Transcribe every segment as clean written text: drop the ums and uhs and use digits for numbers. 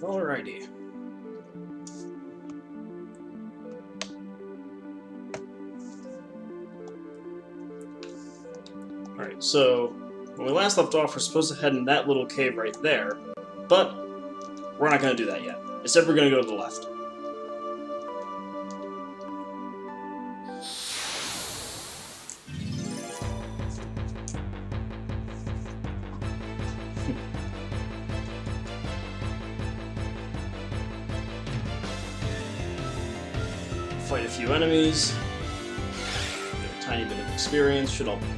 Alrighty. Alright, so when we last left off, we're supposed to head in that little cave right there, but we're not going to do that yet. Instead, we're going to go to the left. Fight a few enemies, get a tiny bit of experience, should all be good.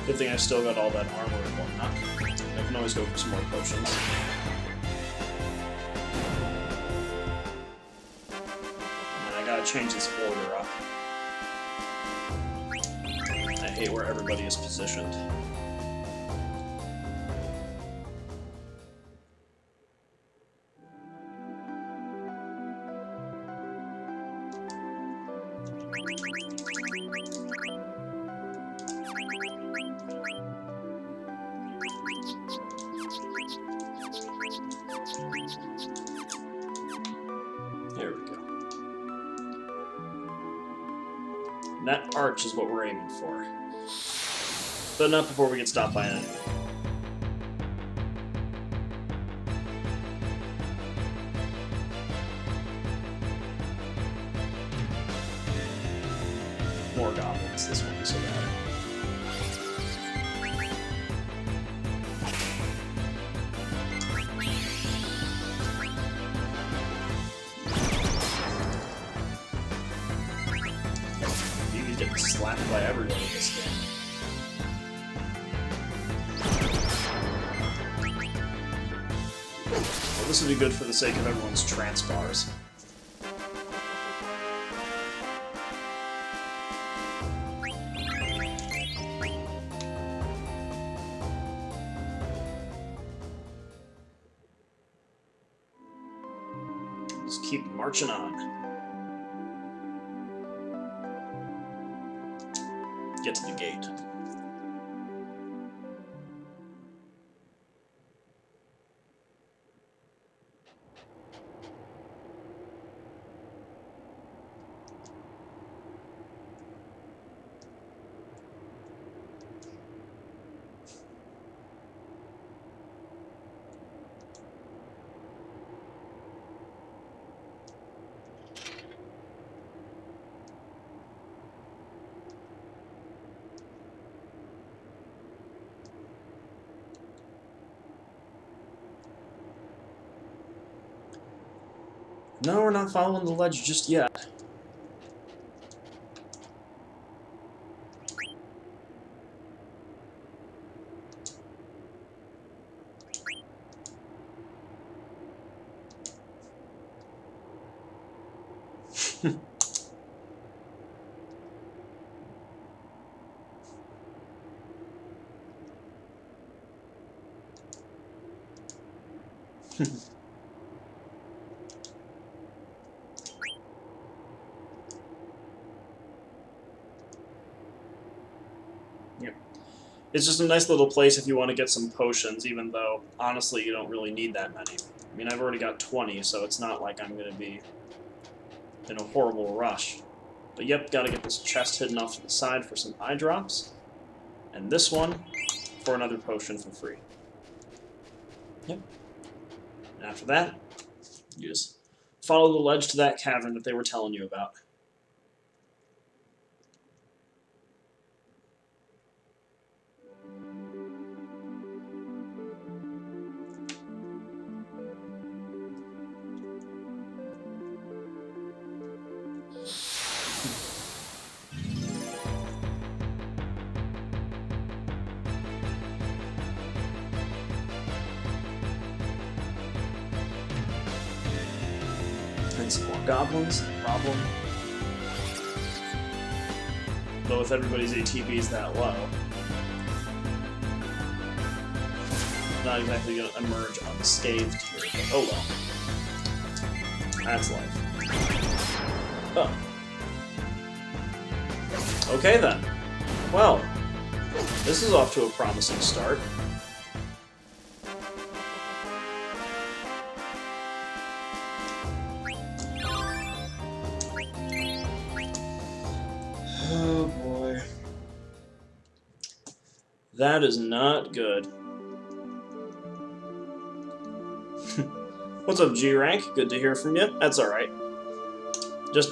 Good thing I still got all that armor and whatnot. I can always go for some more potions. And I gotta change this order up. I hate where everybody is positioned. There we go. And that arch is what we're aiming for. But not before we get stopped by an enemy. More goblins, this won't be so bad. He's getting slapped by everyone in this game. Well, this would be good for the sake of everyone's trance bars. Just keep marching on. Get to the gate. No, we're not following the ledge just yet. Yep. It's just a nice little place if you want to get some potions, even though, honestly, you don't really need that many. I mean, I've already got 20, so it's not like I'm going to be in a horrible rush. But yep, gotta get this chest hidden off to the side for some eye drops. And this one for another potion for free. Yep. And after that, you just follow the ledge to that cavern that they were telling you about. And some more goblins, no problem. Though if everybody's ATB is that low, not exactly going to emerge unscathed here, but oh well. That's life. Oh. Okay then. Well, this is off to a promising start. Oh boy. That is not good. What's up, G-Rank? Good to hear from you. That's alright.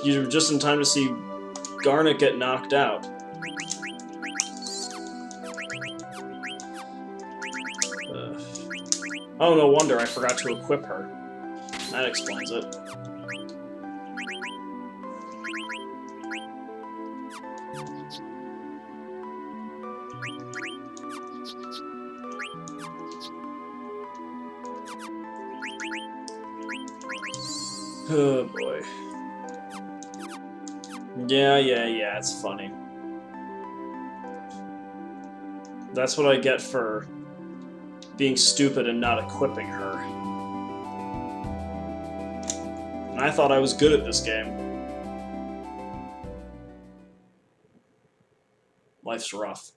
You're just in time to see Garnet get knocked out. Oh, no wonder I forgot to equip her. That explains it. Oh boy. Yeah, it's funny. That's what I get for being stupid and not equipping her. And I thought I was good at this game. Life's rough.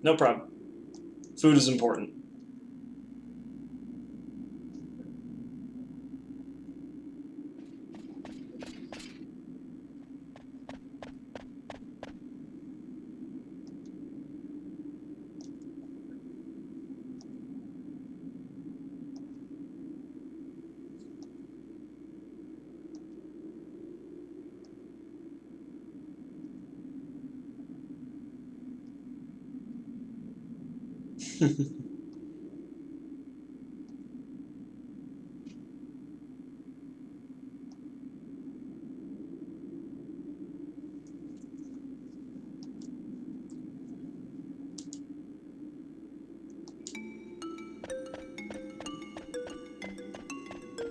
No problem. Food is important.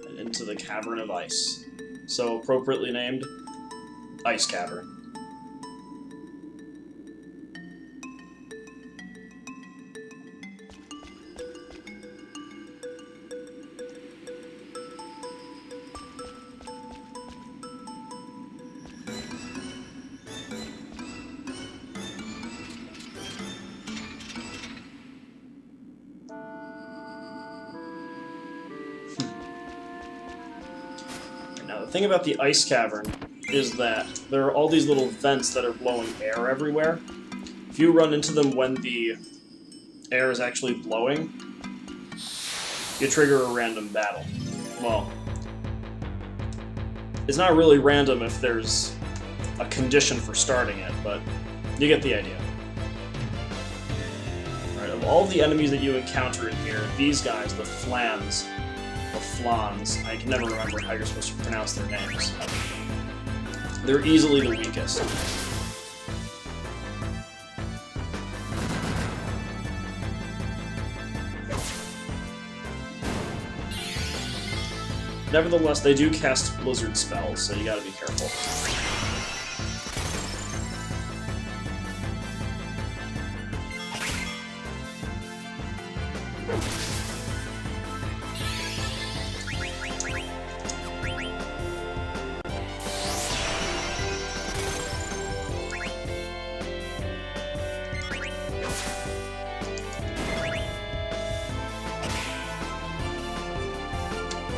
And into the Cavern of Ice. So appropriately named Ice Cavern. Now, the thing about the ice cavern is that there are all these little vents that are blowing air everywhere. If you run into them when the air is actually blowing, you trigger a random battle. Well, it's not really random if there's a condition for starting it, but you get the idea. Alright, of all the enemies that you encounter in here, these guys, the flans, I can never remember how you're supposed to pronounce their names. They're easily the weakest. Nevertheless, they do cast blizzard spells, so you gotta be careful.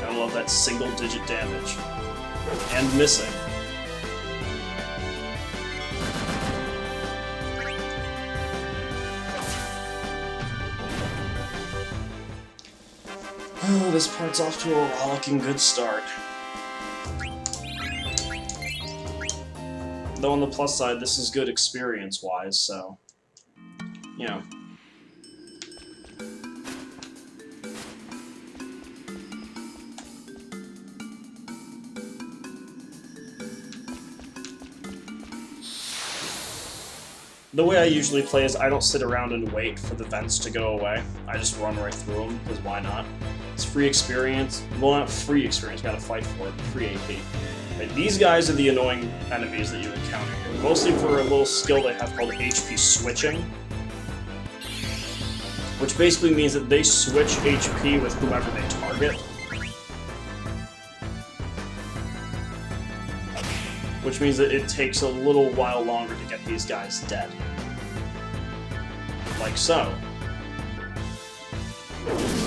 I love that single-digit damage. And missing. Oh, this part's off to a rollicking good start. Though on the plus side, this is good experience-wise, so... you know. The way I usually play is I don't sit around and wait for the vents to go away. I just run right through them, because why not? It's free experience. Well, not free experience, gotta fight for it. Free AP. Right, these guys are the annoying enemies that you encounter here. Mostly for a little skill they have called HP switching. Which basically means that they switch HP with whomever they target. Which means that it takes a little while longer to get these guys dead. Like so.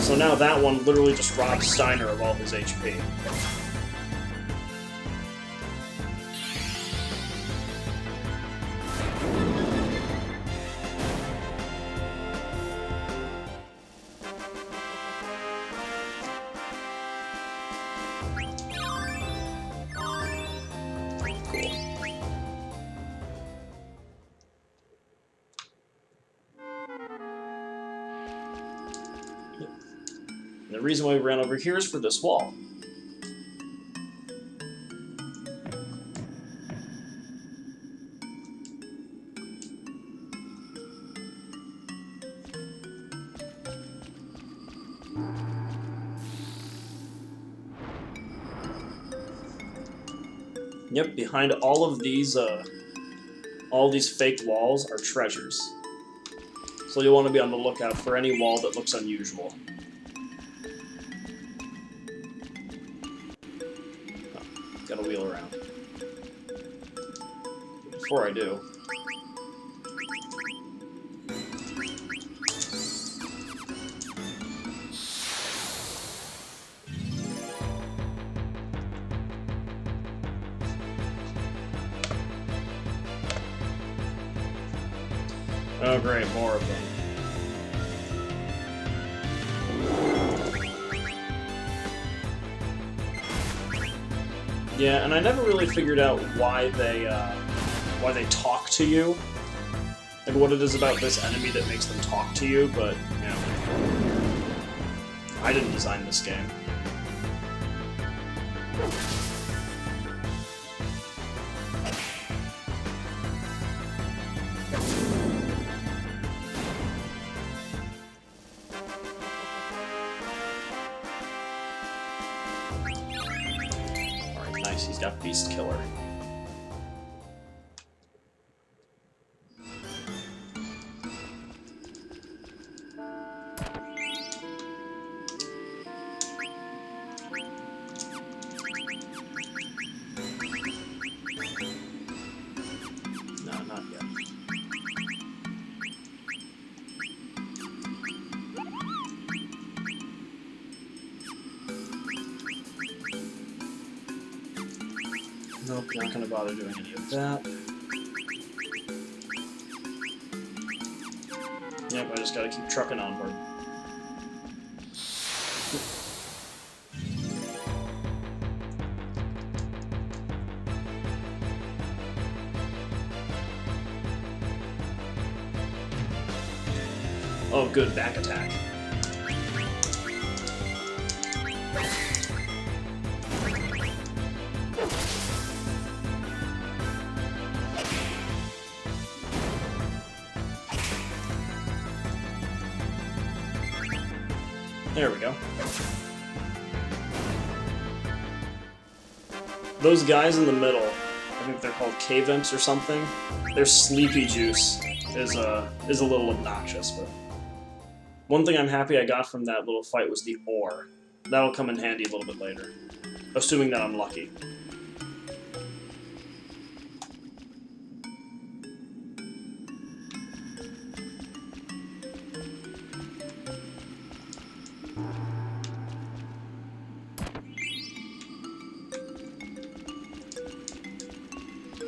So now that one literally just robs Steiner of all his HP. And the reason why we ran over here is for this wall. Yep, behind all these fake walls are treasures. So you'll want to be on the lookout for any wall that looks unusual. Gotta wheel around. Before I do... Oh great, more of them. Yeah, and I never really figured out why they talk to you. Like what it is about this enemy that makes them talk to you, but, you know, I didn't design this game. Nice, he's got Beast Killer. No, not yet. Nope, not gonna bother doing any of that. Yep, I just gotta keep trucking onward. Oh, good, back attack. There we go. Those guys in the middle, I think they're called cave imps or something. Their sleepy juice is a little obnoxious, but one thing I'm happy I got from that little fight was the ore. That'll come in handy a little bit later, assuming that I'm lucky.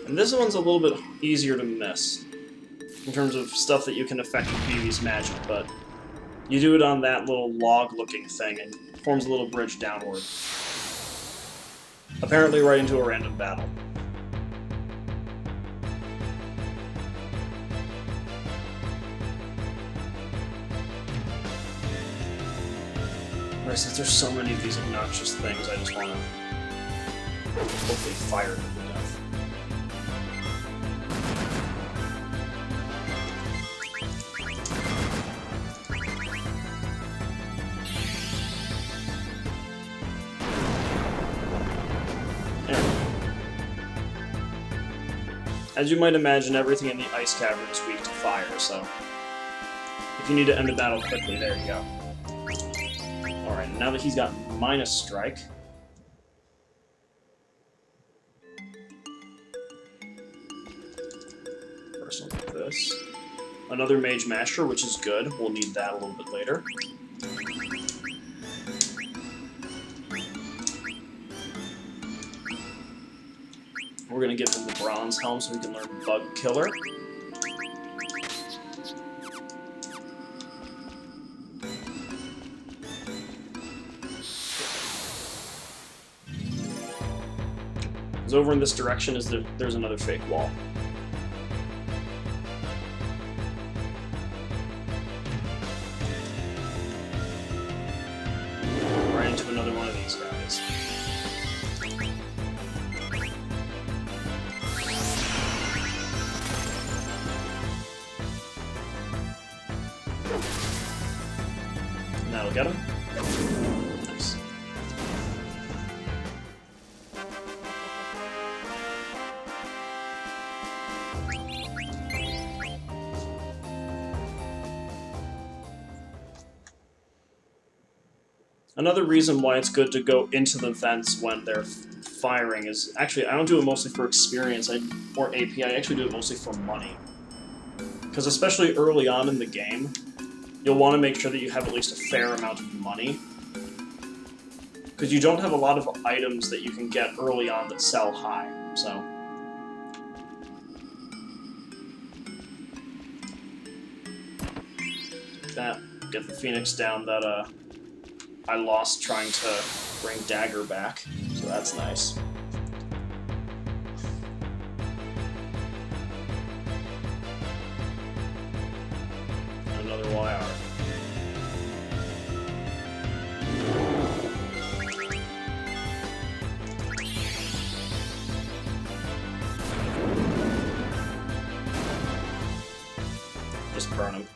And this one's a little bit easier to miss, in terms of stuff that you can affect with BB's magic, but you do it on that little log-looking thing, and it forms a little bridge downward. Apparently right into a random battle. Right, since there's so many of these obnoxious things, I just want to hopefully fire them to death. As you might imagine, everything in the ice cavern is weak to fire, so if you need to end the battle quickly, there you go. Alright, now that he's got minus strike, first I'll do this. Another Mage Master, which is good. We'll need that a little bit later. We're going to give him the Bronze Helm so we can learn Bug Killer. Because over in this direction is there's another fake wall. Right into another one of these guys. That'll get him. Nice. Another reason why it's good to go into the vents when they're firing is, actually, I don't do it mostly for experience or AP, I actually do it mostly for money. Because especially early on in the game, you'll want to make sure that you have at least a fair amount of money. Because you don't have a lot of items that you can get early on that sell high, so... Take that, get the Phoenix down that I lost trying to bring Dagger back, so that's nice. Another YR. Just burn him.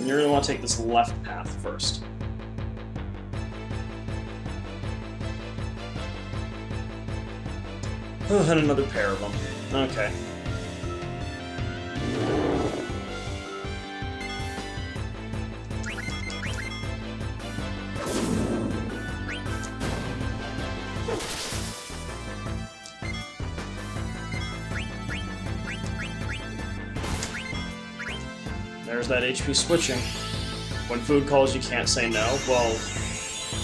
You're going to want to take this left path first. Oh, and another pair of them. Okay. There's that HP switching. When food calls, you can't say no. Well,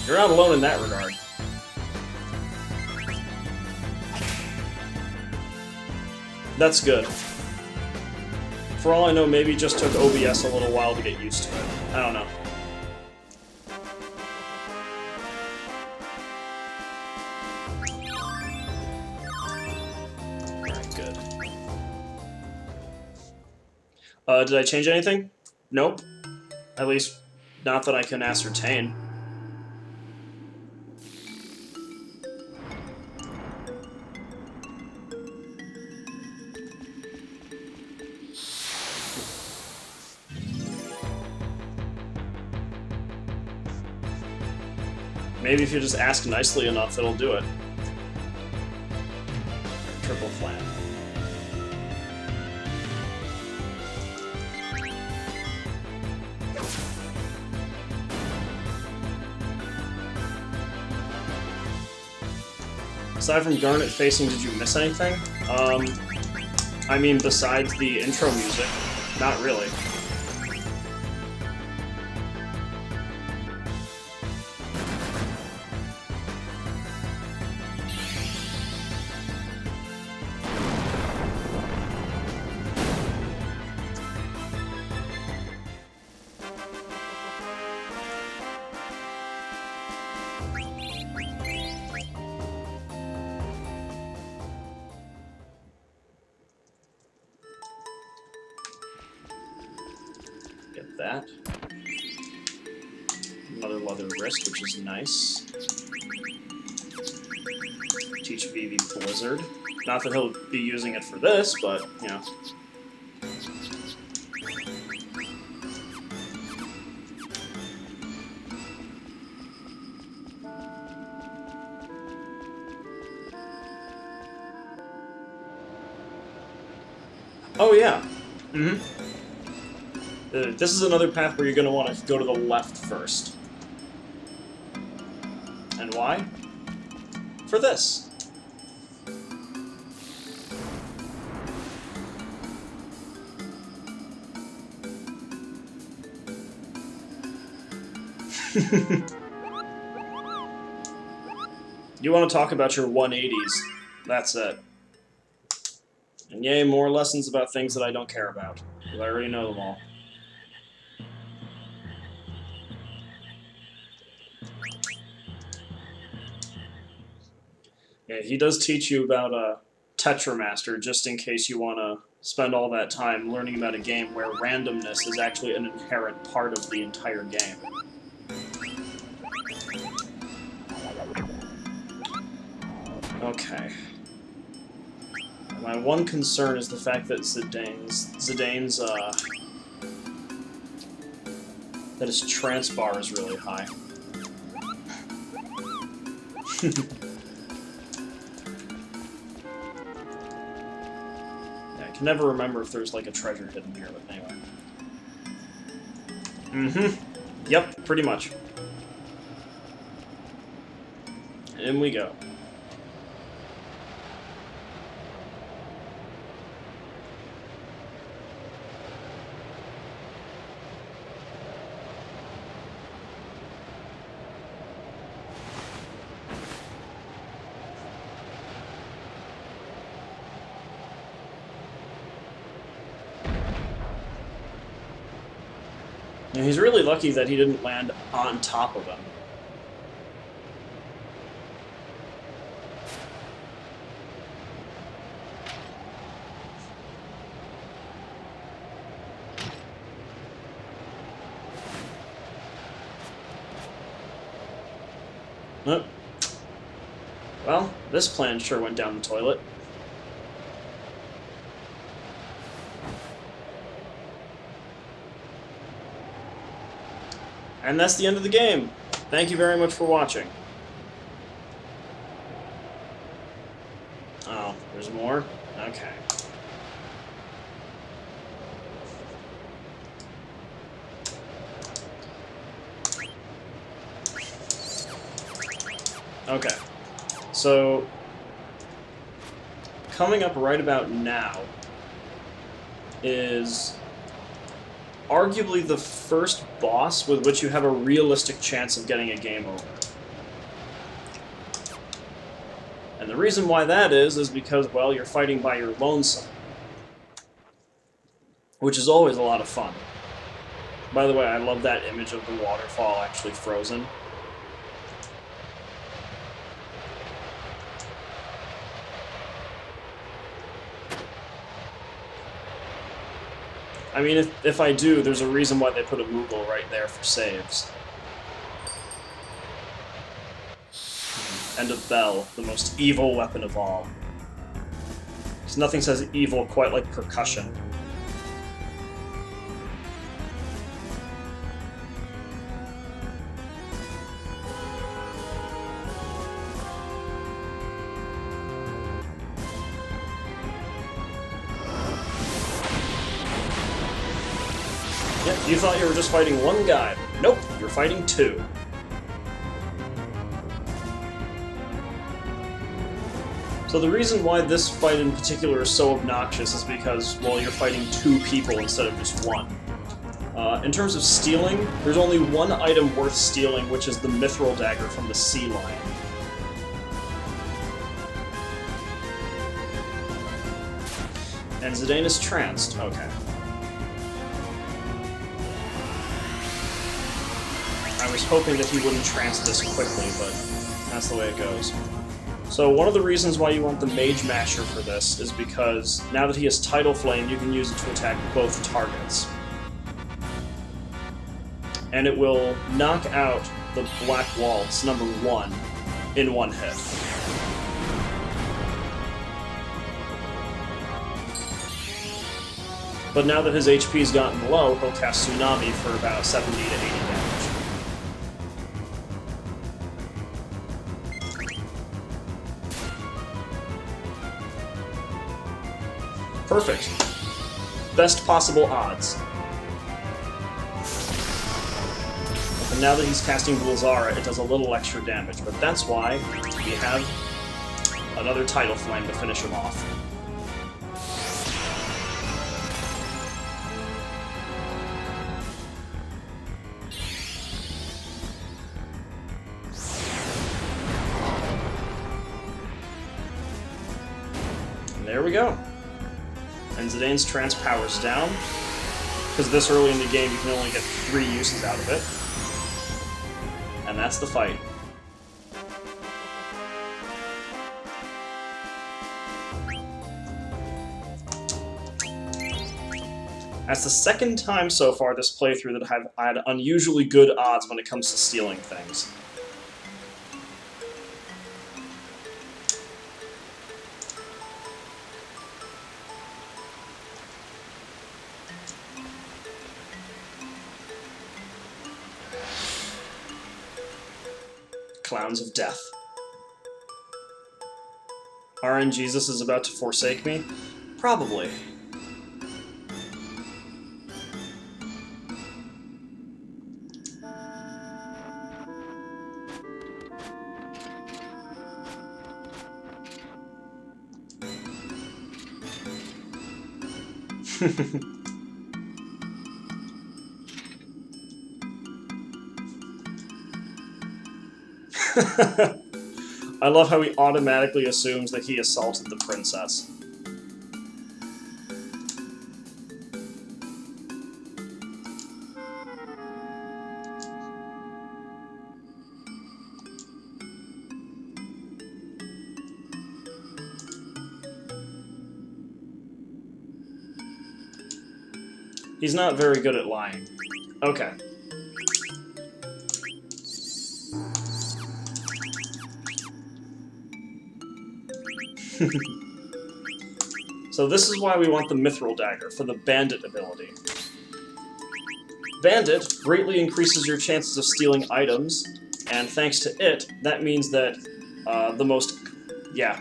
you're not alone in that regard. That's good. For all I know, maybe it just took OBS a little while to get used to it. I don't know. Alright, good. Did I change anything? Nope. At least, not that I can ascertain. Maybe if you just ask nicely enough, it'll do it. Triple flan. Aside from Garnet facing, did you miss anything? I mean, besides the intro music, not really. Get that. Another leather wrist, which is nice. teach Vivi Blizzard. Not that he'll be using it for this, but, you know. Oh, yeah. Mm-hmm. This is another path where you're going to want to go to the left first. And why? For this. You want to talk about your 180s. That's it. And yay, more lessons about things that I don't care about. Because I already know them all. Yeah, he does teach you about Tetramaster, just in case you want to spend all that time learning about a game where randomness is actually an inherent part of the entire game. Okay. My one concern is the fact that Zidane's that his trance bar is really high. Yeah, I can never remember if there's like a treasure hidden here, but anyway. Mm-hmm. Yep, pretty much. In we go. And he's really lucky that he didn't land on top of him. Oh. Well, this plan sure went down the toilet. And that's the end of the game. Thank you very much for watching. Oh, there's more? Okay. Okay. So, coming up right about now is arguably the first boss with which you have a realistic chance of getting a game over. And the reason why that is because, well, you're fighting by your lonesome. Which is always a lot of fun. By the way, I love that image of the waterfall actually frozen. I mean, if I do, there's a reason why they put a Moogle right there for saves. And a bell, the most evil weapon of all. Because nothing says evil quite like percussion. Yep, you thought you were just fighting one guy. Nope, you're fighting two. So the reason why this fight in particular is so obnoxious is because, well, you're fighting two people instead of just one. In terms of stealing, there's only one item worth stealing, which is the Mithril Dagger from the Sea Lion. And Zidane is tranced. Okay. I was hoping that he wouldn't trance this quickly, but that's the way it goes. So one of the reasons why you want the Mage Masher for this is because now that he has Tidal Flame, you can use it to attack both targets. And it will knock out the Black Waltz, number 1, in one hit. But now that his HP's gotten low, he'll cast Tsunami for about 70 to 80 damage. Perfect. Best possible odds. And now that he's casting Blizara, it does a little extra damage, but that's why we have another Tidal Flame to finish him off. And there we go. And Zidane's trance powers down, because this early in the game you can only get 3 uses out of it. And that's the fight. That's the second time so far this playthrough that I've had unusually good odds when it comes to stealing things. Clowns of Death. RNGesus is about to forsake me? Probably. I love how he automatically assumes that he assaulted the princess. He's not very good at lying. Okay. So this is why we want the Mithril Dagger, for the Bandit ability. Bandit greatly increases your chances of stealing items, and thanks to it, that means that the most... yeah.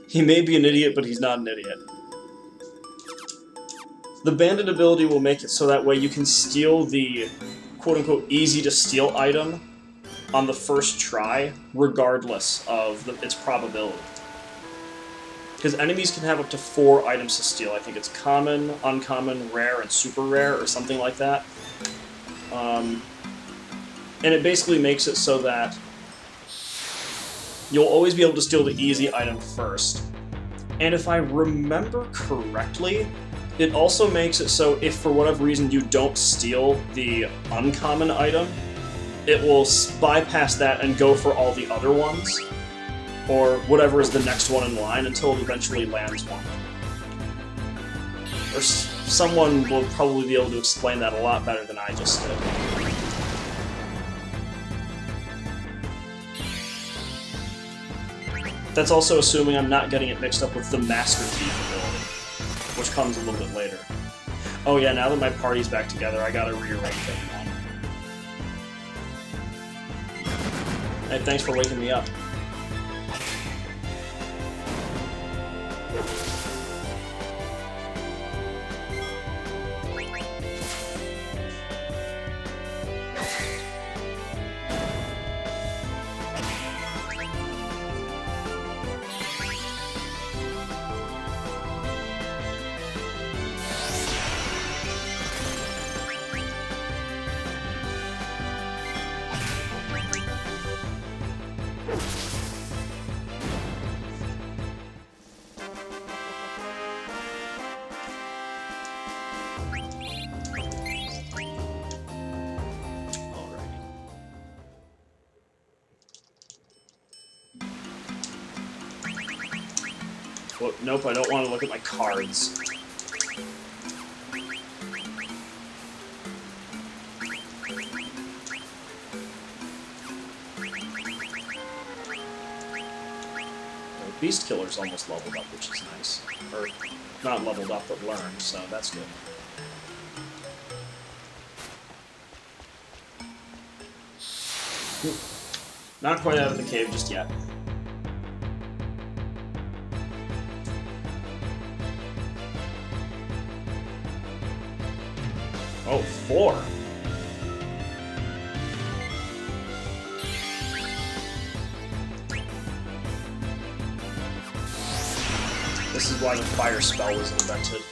He may be an idiot, but he's not an idiot. The Bandit ability will make it so that way you can steal the quote-unquote easy-to-steal item on the first try, regardless of its probability. Because enemies can have up to 4 items to steal. I think it's common, uncommon, rare, and super rare, or something like that. And it basically makes it so that you'll always be able to steal the easy item first. And if I remember correctly, it also makes it so if for whatever reason you don't steal the uncommon item, it will bypass that and go for all the other ones, or whatever is the next one in line, until it eventually lands one. Or someone will probably be able to explain that a lot better than I just did. That's also assuming I'm not getting it mixed up with the Master Thief ability, which comes a little bit later. Oh yeah, now that my party's back together, I gotta rearrange everyone. Hey, thanks for waking me up. Well, nope, I don't want to look at my cards. Beast Killer's almost leveled up, which is nice. Or Not leveled up, but learned, so that's good. Not quite out of the cave just yet. Oh, 4. This is why the fire spell was invented.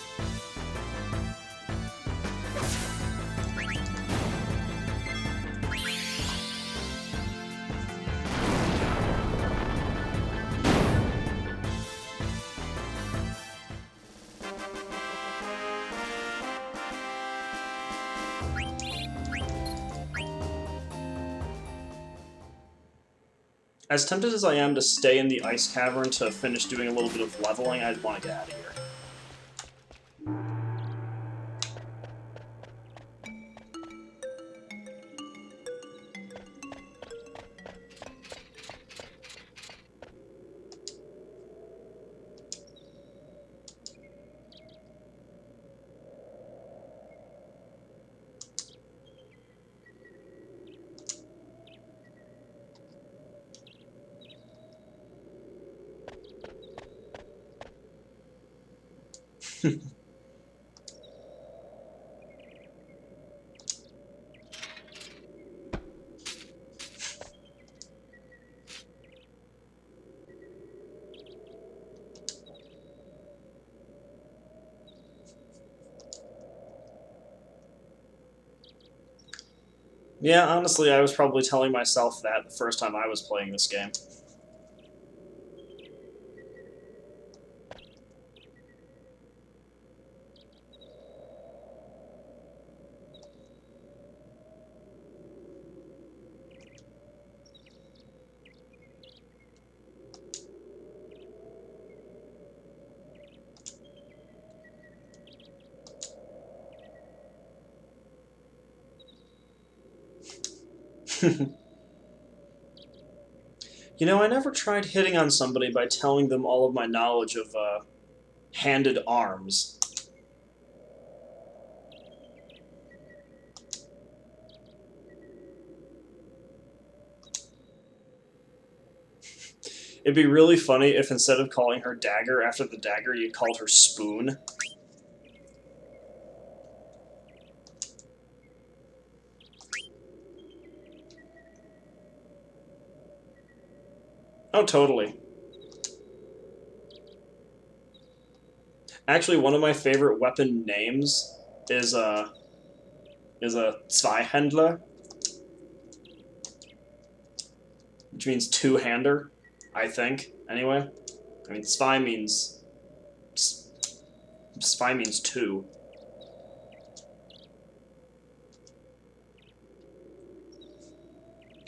As tempted as I am to stay in the ice cavern to finish doing a little bit of leveling, I'd want to get out of here. Yeah, honestly, I was probably telling myself that the first time I was playing this game. You know, I never tried hitting on somebody by telling them all of my knowledge of handed arms. It'd be really funny if instead of calling her Dagger after the dagger, you called her Spoon. Oh, totally. Actually, one of my favorite weapon names is a Zweihändler, which means two-hander, I think. Anyway, I mean, Zwei means two.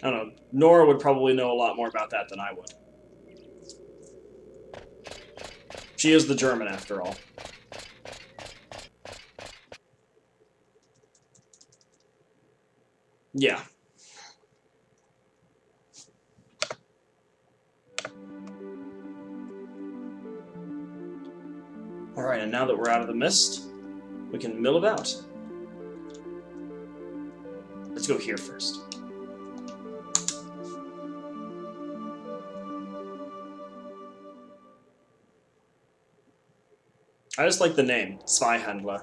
I don't know. Nora would probably know a lot more about that than I would. She is the German, after all. Yeah. Alright, and now that we're out of the mist, we can mill about. Let's go here first. I just like the name, Zweihändler.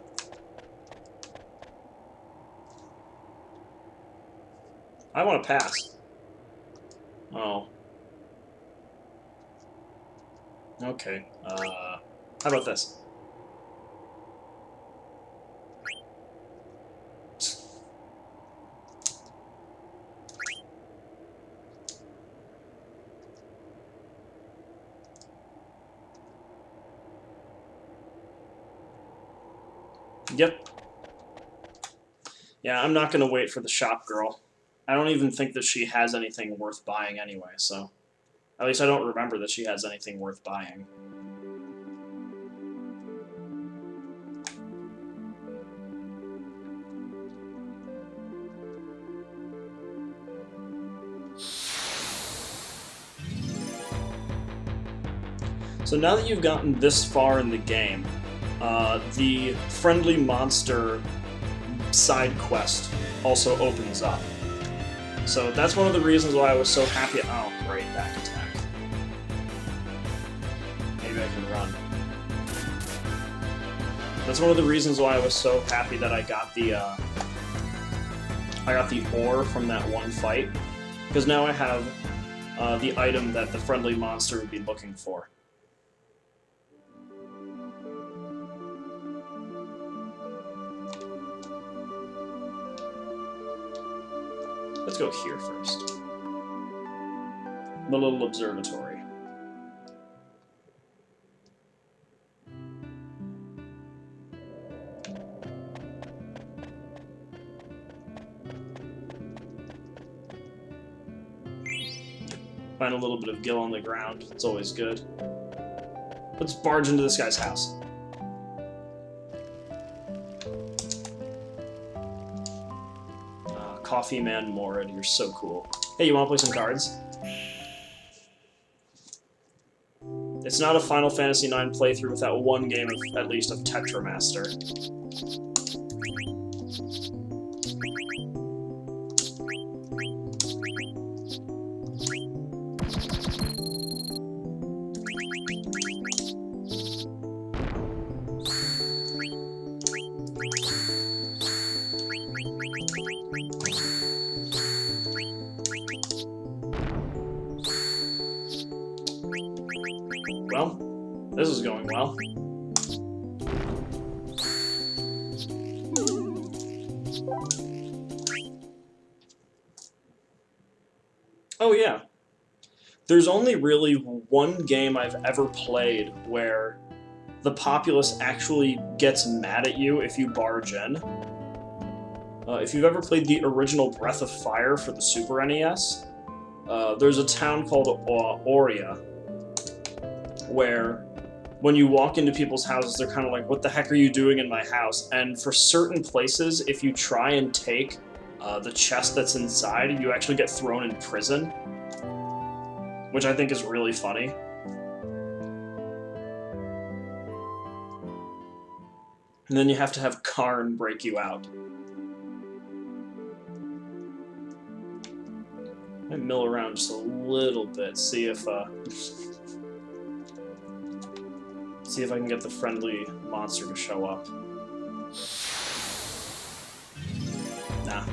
I want to pass. Oh. Okay. How about this? Yep. Yeah, I'm not going to wait for the shop girl. I don't even think that she has anything worth buying anyway, so... At least I don't remember that she has anything worth buying. So now that you've gotten this far in the game, the friendly monster side quest also opens up. So that's one of the reasons why I was so happy. Oh, great, back attack. Maybe I can run. That's one of the reasons why I was so happy that I got the ore from that one fight, because now I have the item that the friendly monster would be looking for. Let's go here first. The little observatory. Find a little bit of gill on the ground. It's always good. Let's barge into this guy's house. Coffee Man Morid, you're so cool. Hey, you want to play some cards? It's not a Final Fantasy IX playthrough without one game of, at least, of Tetramaster. Well, this is going well. Oh yeah. There's only really one game I've ever played where the populace actually gets mad at you if you barge in. If you've ever played the original Breath of Fire for the Super NES, there's a town called Auria, where when you walk into people's houses, they're kind of like, what the heck are you doing in my house? And for certain places, if you try and take the chest that's inside, you actually get thrown in prison, which I think is really funny. And then you have to have Karn break you out. I mill around just a little bit, see if I can get the friendly monster to show up. Nah.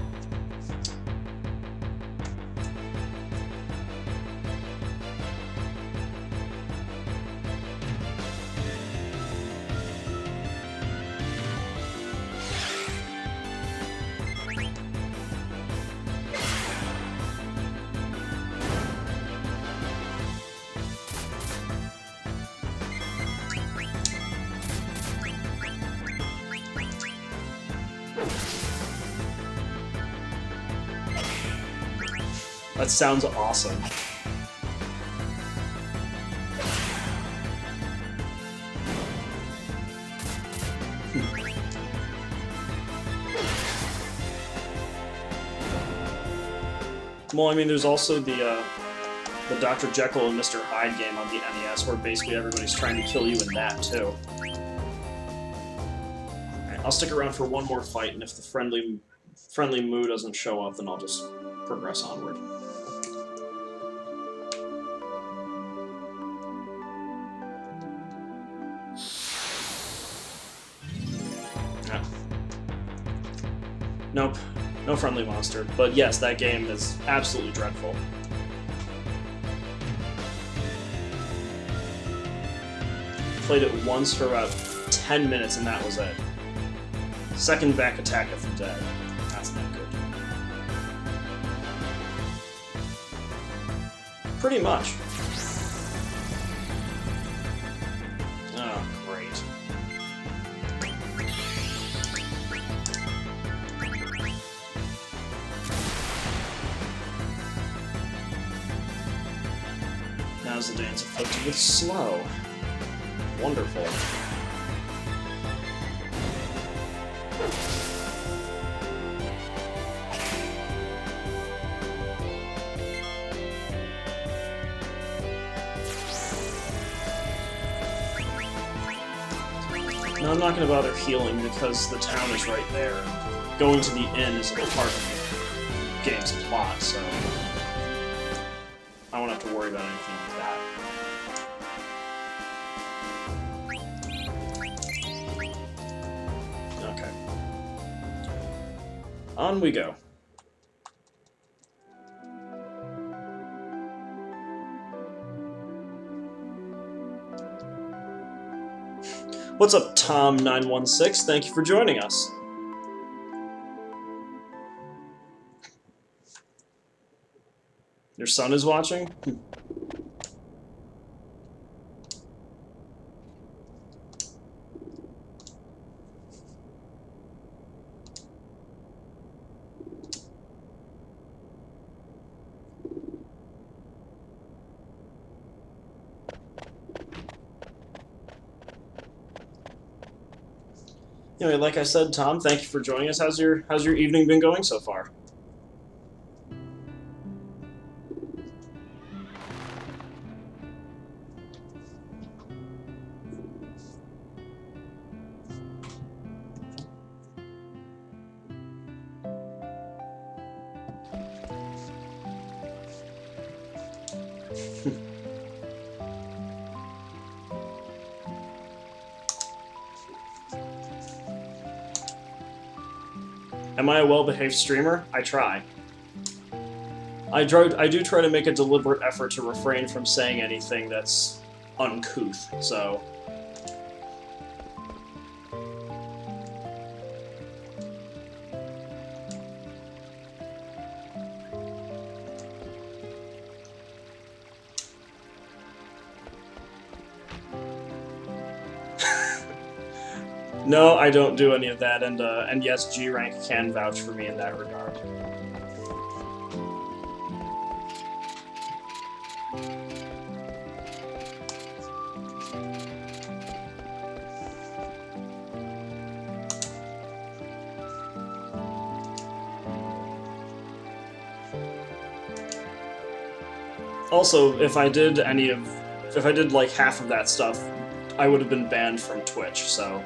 That sounds awesome. Well, I mean, there's also the Dr. Jekyll and Mr. Hyde game on the NES, where basically everybody's trying to kill you in that, too. Alright, I'll stick around for one more fight, and if the friendly Moo doesn't show up, then I'll just progress onward. Yeah. Nope. No friendly monster. But yes, that game is absolutely dreadful. Played it once for about 10 minutes and that was it. Second back attack of the day. That's not good. Pretty much. Oh, great. Now's the dance afflicted with slow. Wonderful. I'm not going to bother healing because the town is right there. Going to the inn is a part of the game's plot, so I won't have to worry about anything like that. Okay. On we go. What's up, Tom916? Thank you for joining us. Your son is watching? Anyway, like I said, Tom, thank you for joining us. How's your evening been going so far? Am I a well-behaved streamer? I try. I do try to make a deliberate effort to refrain from saying anything that's uncouth, so... No, I don't do any of that, and yes, G-Rank can vouch for me in that regard. Also, if I did like half of that stuff, I would have been banned from Twitch, so...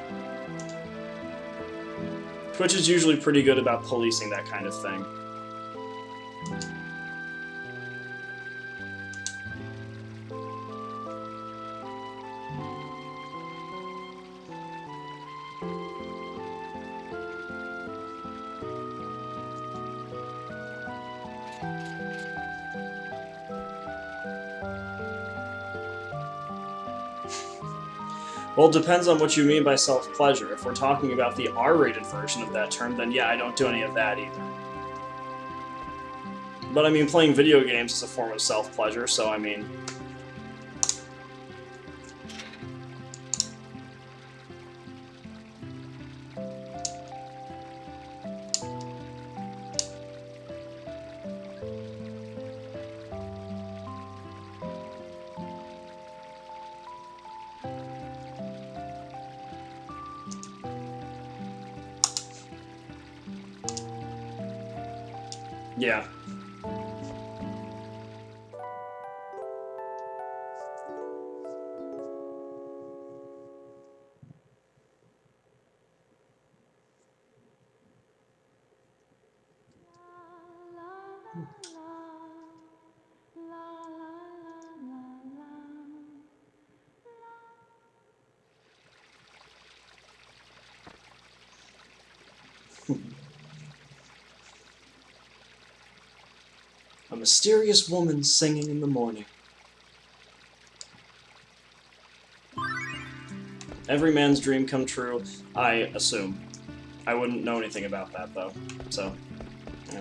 Twitch is usually pretty good about policing that kind of thing. Well, it depends on what you mean by self-pleasure. If we're talking about the R-rated version of that term, then yeah, I don't do any of that either. But I mean, playing video games is a form of self-pleasure, so I mean... Yeah. A mysterious woman singing in the morning. Every man's dream come true, I assume. I wouldn't know anything about that, though. So, yeah.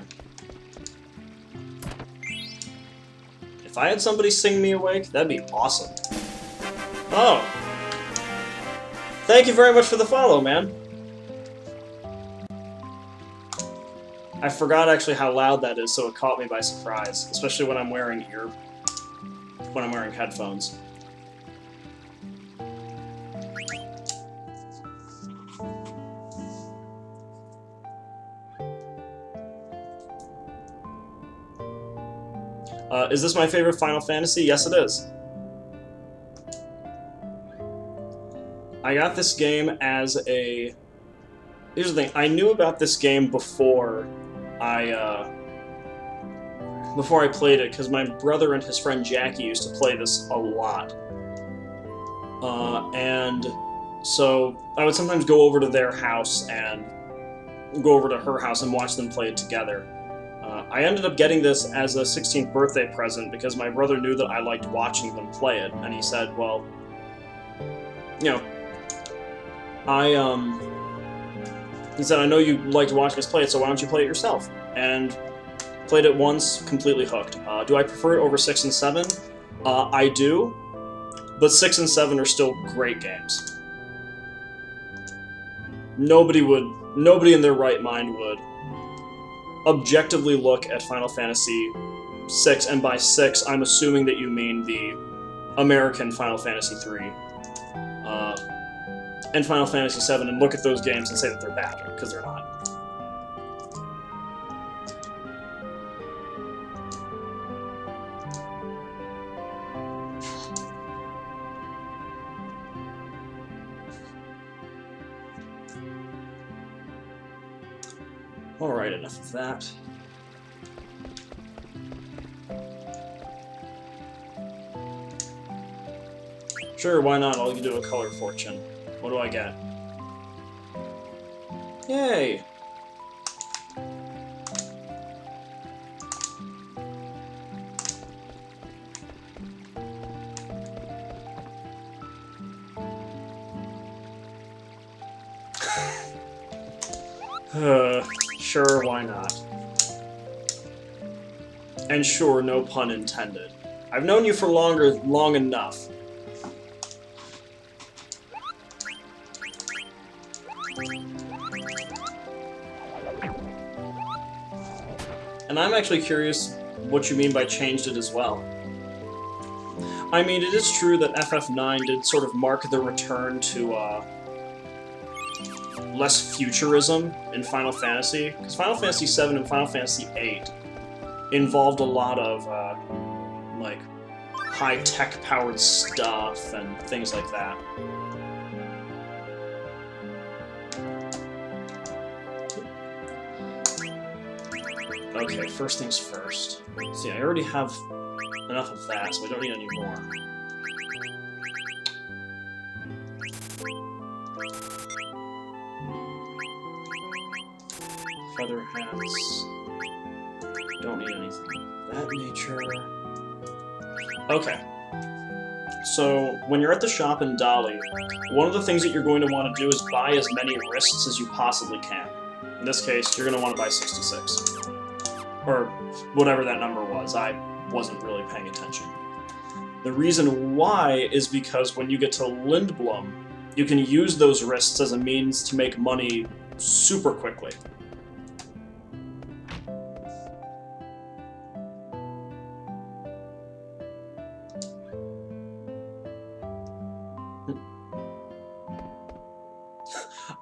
If I had somebody sing me awake, that'd be awesome. Oh! Thank you very much for the follow, man. I forgot actually how loud that is, so it caught me by surprise, especially when I'm wearing headphones. Is this my favorite Final Fantasy? Yes, it is. I got this game as a... Here's the thing, I knew about this game before I played it, because my brother and his friend Jackie used to play this a lot. And so I would sometimes go over to their house and go over to her house and watch them play it together. I ended up getting this as a 16th birthday present because my brother knew that I liked watching them play it, and he said, well, you know, he said, I know you like to watch us play it, so why don't you play it yourself? And played it once, completely hooked. Do I prefer it over 6 and 7? I do, but 6 and 7 are still great games. Nobody in their right mind would objectively look at Final Fantasy VI, and by 6, I'm assuming that you mean the American Final Fantasy III, and Final Fantasy VII, and look at those games and say that they're bad, because they're not. Alright, enough of that. Sure, why not? I'll do a color fortune. What do I get? Yay! Sure, why not? And sure, no pun intended. I've known you for long enough. And I'm actually curious what you mean by changed it as well. I mean, it is true that FF9 did sort of mark the return to, less futurism in Final Fantasy, because Final Fantasy VII and Final Fantasy VIII involved a lot of, like, high-tech powered stuff and things like that. Okay, first things first. See, I already have enough of that, so I don't need any more. Feather hats. Don't need anything of that nature. Okay. So, when you're at the shop in Dali, one of the things that you're going to want to do is buy as many wrists as you possibly can. In this case, you're going to want to buy 66. Or whatever that number was. I wasn't really paying attention. The reason why is because when you get to Lindblum, you can use those wrists as a means to make money super quickly.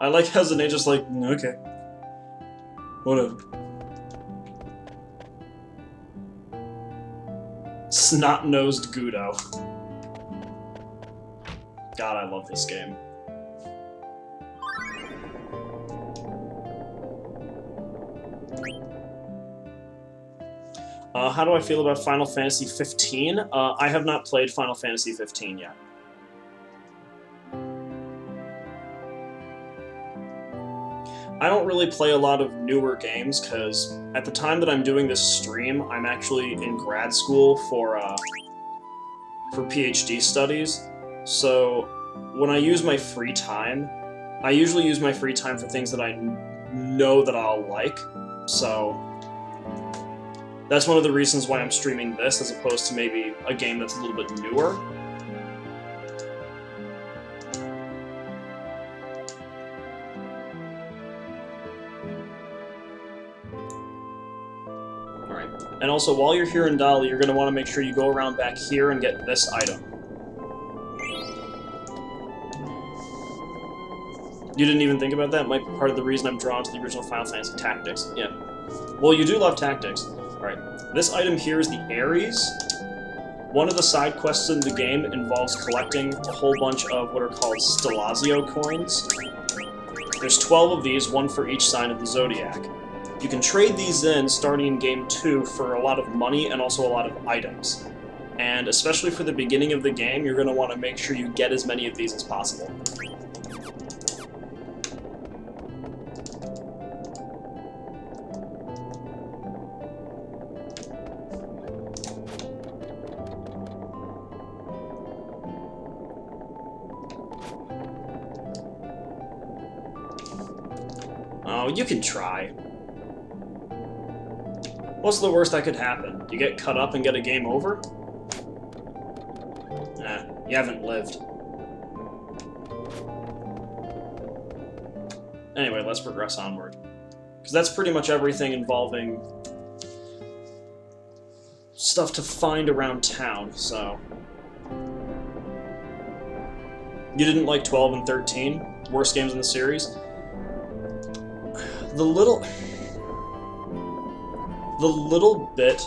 I like how Zanae just like, okay. Whatever. Snot-nosed Gudo. God, I love this game. How do I feel about Final Fantasy 15? I have not played Final Fantasy 15 yet. I don't really play a lot of newer games, because at the time that I'm doing this stream, I'm actually in grad school for PhD studies. So when I use my free time, I usually use my free time for things that I know that I'll like. So that's one of the reasons why I'm streaming this, as opposed to maybe a game that's a little bit newer. And also, while you're here in Dali, you're going to want to make sure you go around back here and get this item. You didn't even think about that? Might be part of the reason I'm drawn to the original Final Fantasy Tactics. Yeah. Well, you do love Tactics. Alright. This item here is the Ares. One of the side quests in the game involves collecting a whole bunch of what are called Stellazio coins. There's 12 of these, one for each sign of the zodiac. You can trade these in starting in Game 2 for a lot of money and also a lot of items. And especially for the beginning of the game, you're going to want to make sure you get as many of these as possible. Oh, you can try. What's the worst that could happen? You get cut up and get a game over? You haven't lived. Anyway, let's progress onward. Because that's pretty much everything involving stuff to find around town, so... You didn't like 12 and 13? Worst games in the series? The little bit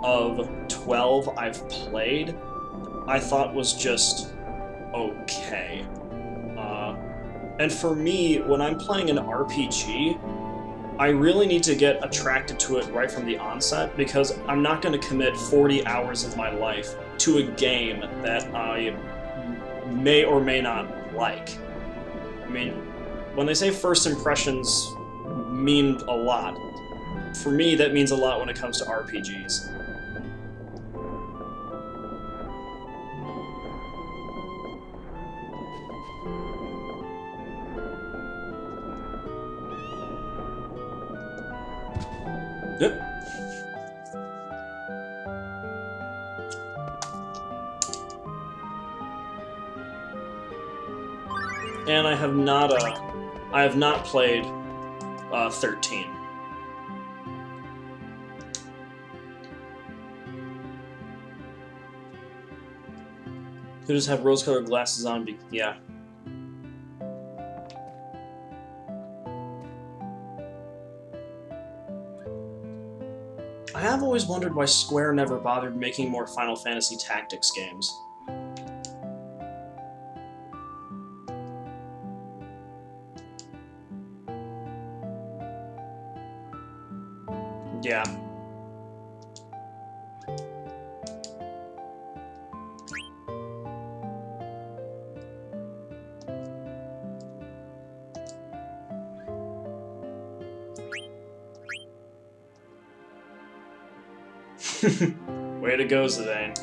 of 12 I've played, I thought was just okay. And for me, when I'm playing an RPG, I really need to get attracted to it right from the onset, because I'm not going to commit 40 hours of my life to a game that I may or may not like. I mean, when they say first impressions mean a lot, for me that means a lot when it comes to RPGs. Yep. And I have not played 13. Who just have rose-colored glasses on? Yeah. I have always wondered why Square never bothered making more Final Fantasy Tactics games. Yeah. Way to go, Zidane.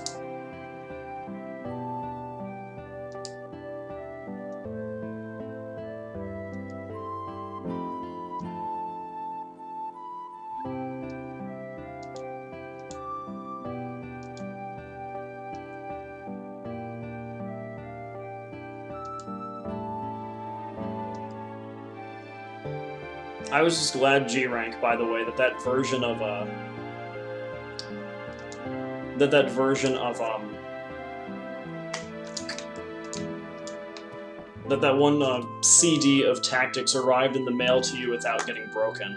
I was just glad G-Rank, by the way, that version of that one CD of Tactics arrived in the mail to you without getting broken.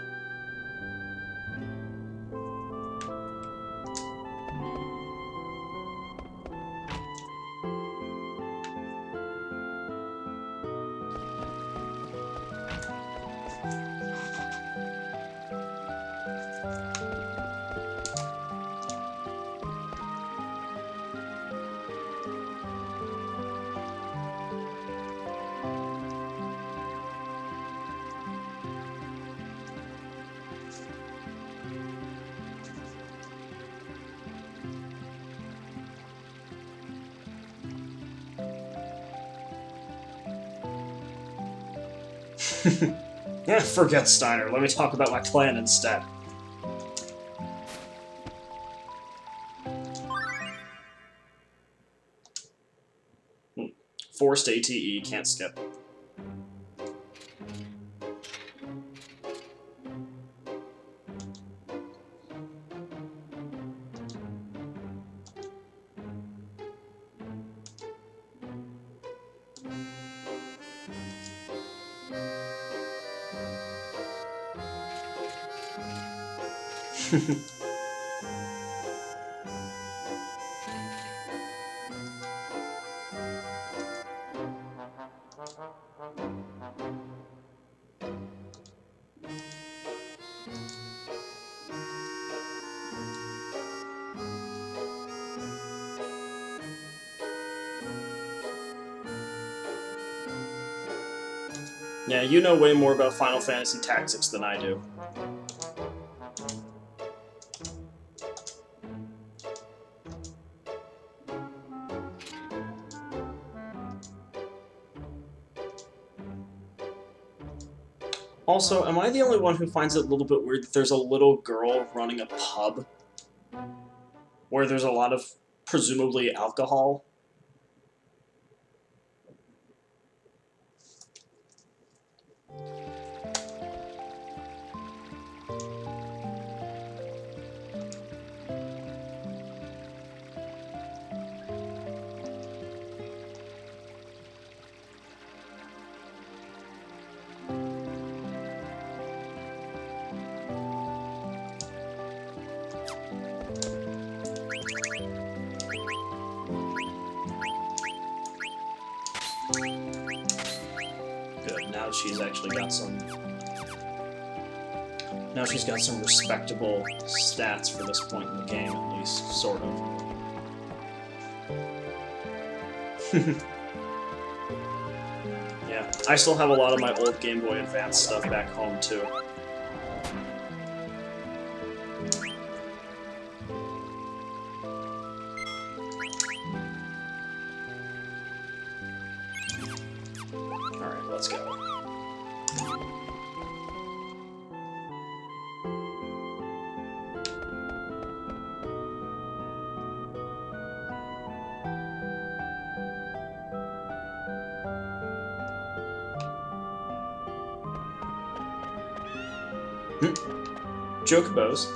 Yeah, forget Steiner. Let me talk about my plan instead. Forced ATE, can't skip. Yeah, you know way more about Final Fantasy Tactics than I do. Also, am I the only one who finds it a little bit weird that there's a little girl running a pub where there's a lot of, presumably, alcohol? Good, now she's actually got some... Now she's got some respectable stats for this point in the game, at least, sort of. Yeah, I still have a lot of my old Game Boy Advance stuff back home, too. Alright, let's go. Chocobos.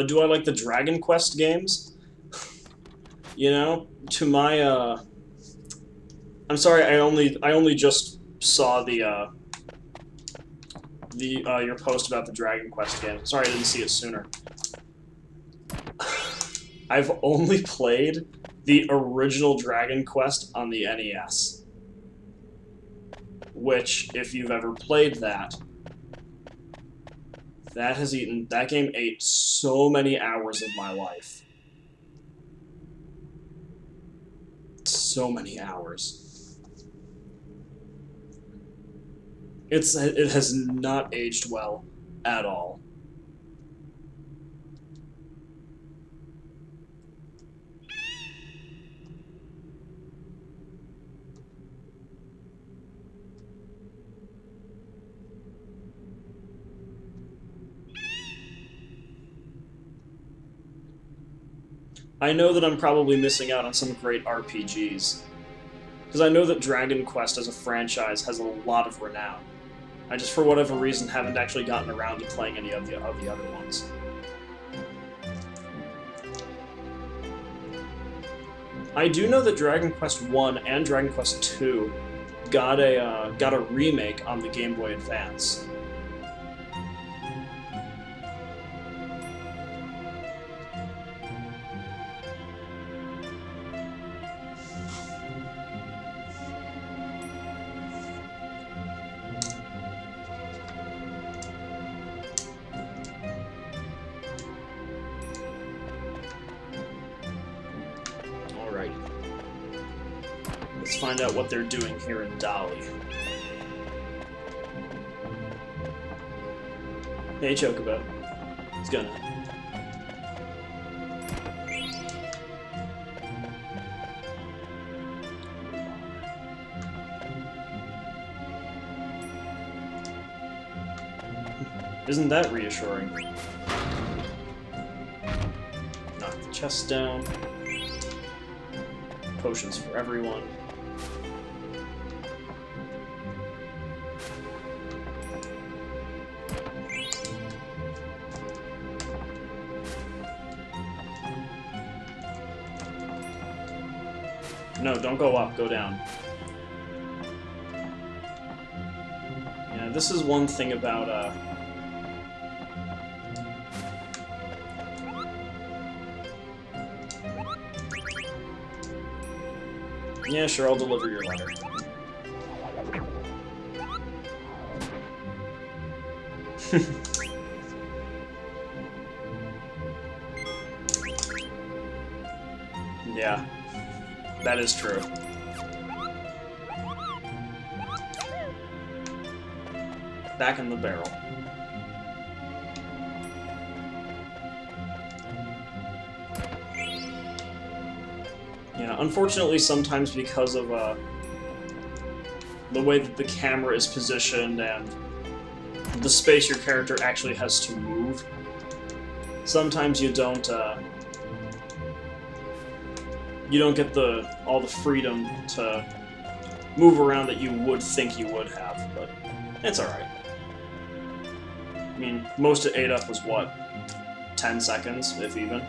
Do I like the Dragon Quest games? You know, to my I'm sorry, I only just saw the your post about the Dragon Quest game. Sorry, I didn't see it sooner. I've only played the original Dragon Quest on the NES, which, if you've ever played that, that game ate so many hours of my life. So many hours. It has not aged well at all. I know that I'm probably missing out on some great RPGs, because I know that Dragon Quest as a franchise has a lot of renown. I just, for whatever reason, haven't actually gotten around to playing any of the other ones. I do know that Dragon Quest 1 and Dragon Quest 2 got a remake on the Game Boy Advance. Let's find out what they're doing here in Dali. Hey, Chocobo. It's gonna. Isn't that reassuring? Knock the chest down. Potions for everyone. No, don't go up, go down. Yeah, this is one thing about, yeah, sure, I'll deliver your letter. Yeah, that is true. Back in the barrel. Yeah, unfortunately, sometimes because of the way that the camera is positioned and the space your character actually has to move, sometimes you don't get all the freedom to move around that you would think you would have, but it's alright. I mean, most it ate up was, what, 10 seconds, if even?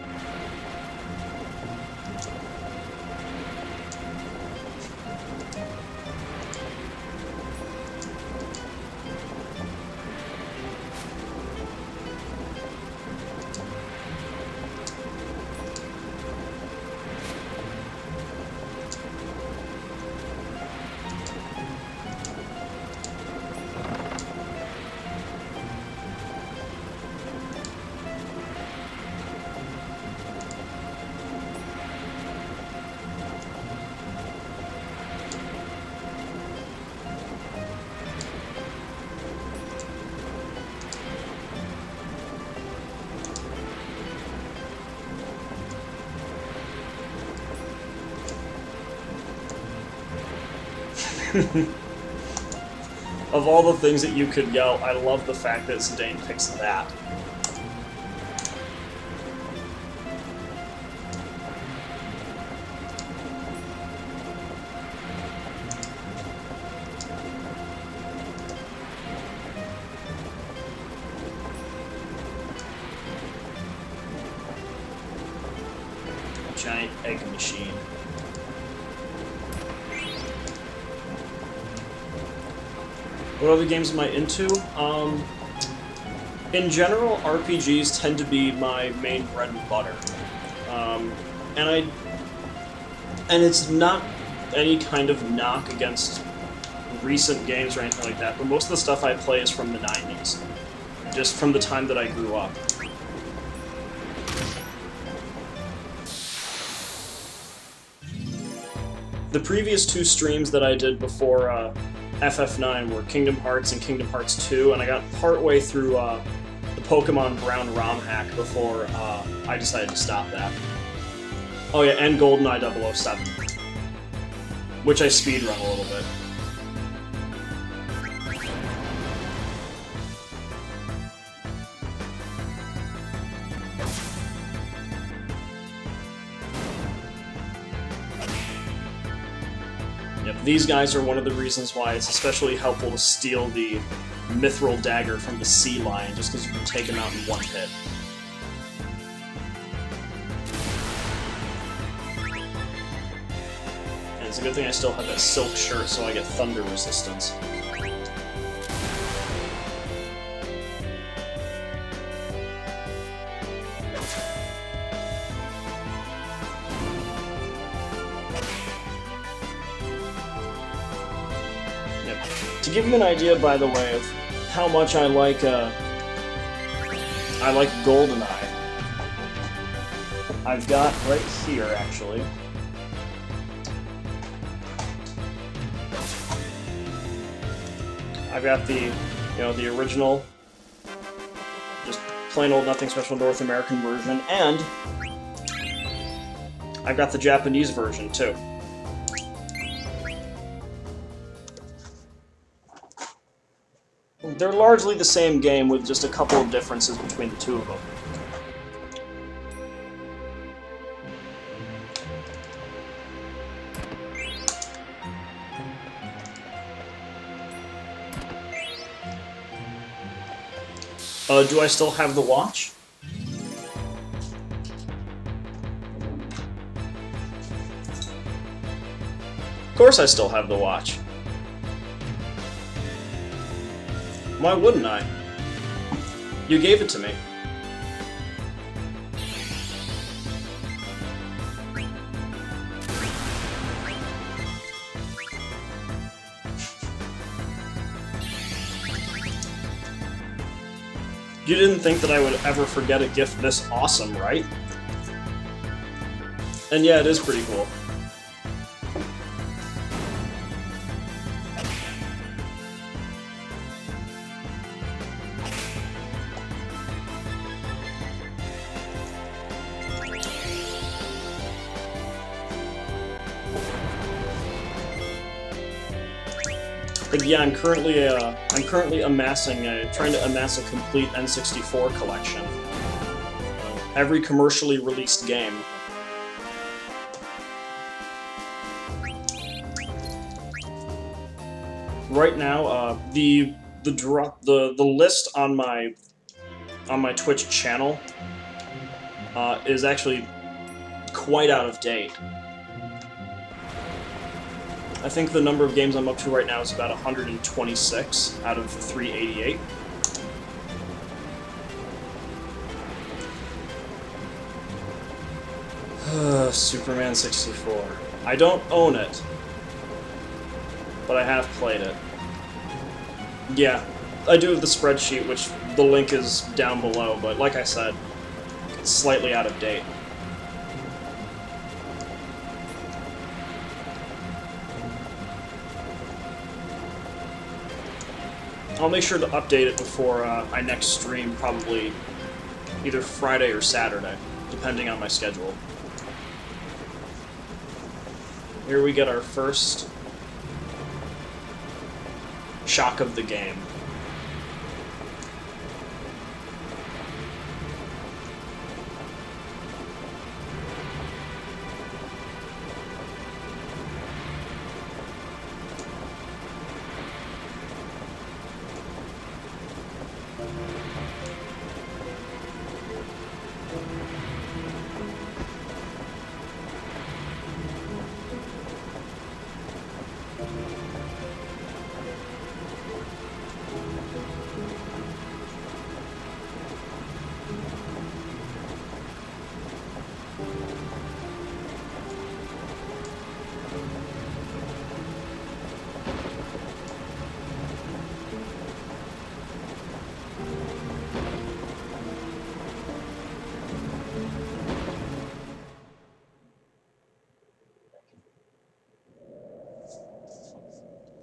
Of all the things that you could yell, I love the fact that Zidane picks that. Giant egg machine. What other games am I into? In general, RPGs tend to be my main bread and butter. And it's not any kind of knock against recent games or anything like that, but most of the stuff I play is from the 90s. Just from the time that I grew up. The previous two streams that I did before FF9 were Kingdom Hearts and Kingdom Hearts 2, and I got partway through the Pokemon Brown ROM hack before I decided to stop that. Oh yeah, and GoldenEye 007, which I speedrun a little bit. These guys are one of the reasons why it's especially helpful to steal the Mithril Dagger from the Sea Lion, just because you can take him out in one hit. And it's a good thing I still have that silk shirt so I get thunder resistance. To give you an idea, by the way, of how much I like GoldenEye, I've got right here, actually. I've got the, the original, just plain old nothing special North American version, and I've got the Japanese version too. They're largely the same game with just a couple of differences between the two of them. Do I still have the watch? Of course I still have the watch. Why wouldn't I? You gave it to me. You didn't think that I would ever forget a gift this awesome, right? And yeah, it is pretty cool. But yeah, I'm currently amassing, trying to amass a complete N64 collection. Every commercially released game. Right now, the list on my Twitch channel is actually quite out of date. I think the number of games I'm up to right now is about 126 out of 388. Superman 64. I don't own it, but I have played it. Yeah, I do have the spreadsheet, which the link is down below, but like I said, it's slightly out of date. I'll make sure to update it before I next stream, probably either Friday or Saturday, depending on my schedule. Here we get our first shock of the game.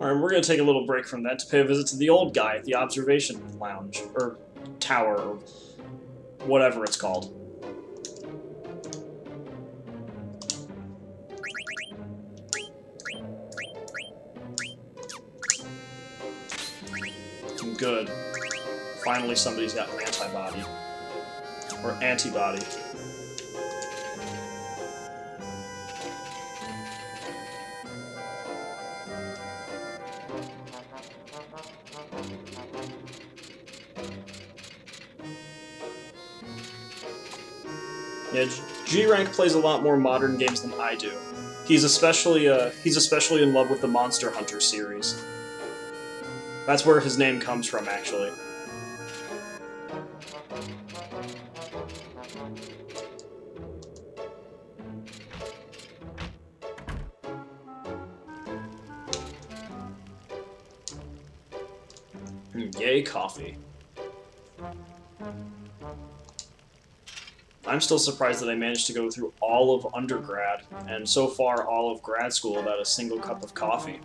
Alright, we're going to take a little break from that to pay a visit to the old guy at the observation lounge, or tower, or whatever it's called. Good. Finally somebody's got an antibody. Or antibody. Yeah, G-Rank plays a lot more modern games than I do. He's especially in love with the Monster Hunter series. That's where his name comes from, actually. Yay, coffee. I'm still surprised that I managed to go through all of undergrad, and so far all of grad school without a single cup of coffee.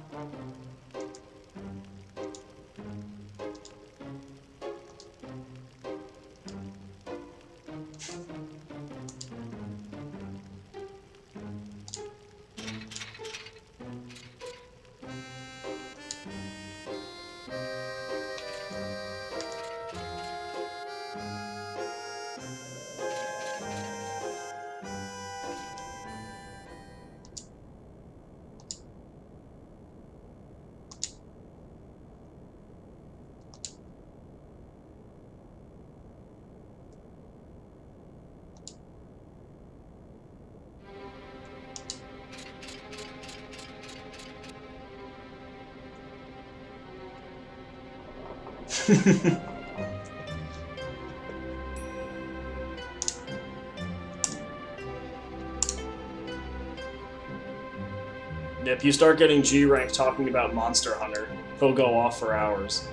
If you start getting G rank talking about Monster Hunter, he'll go off for hours.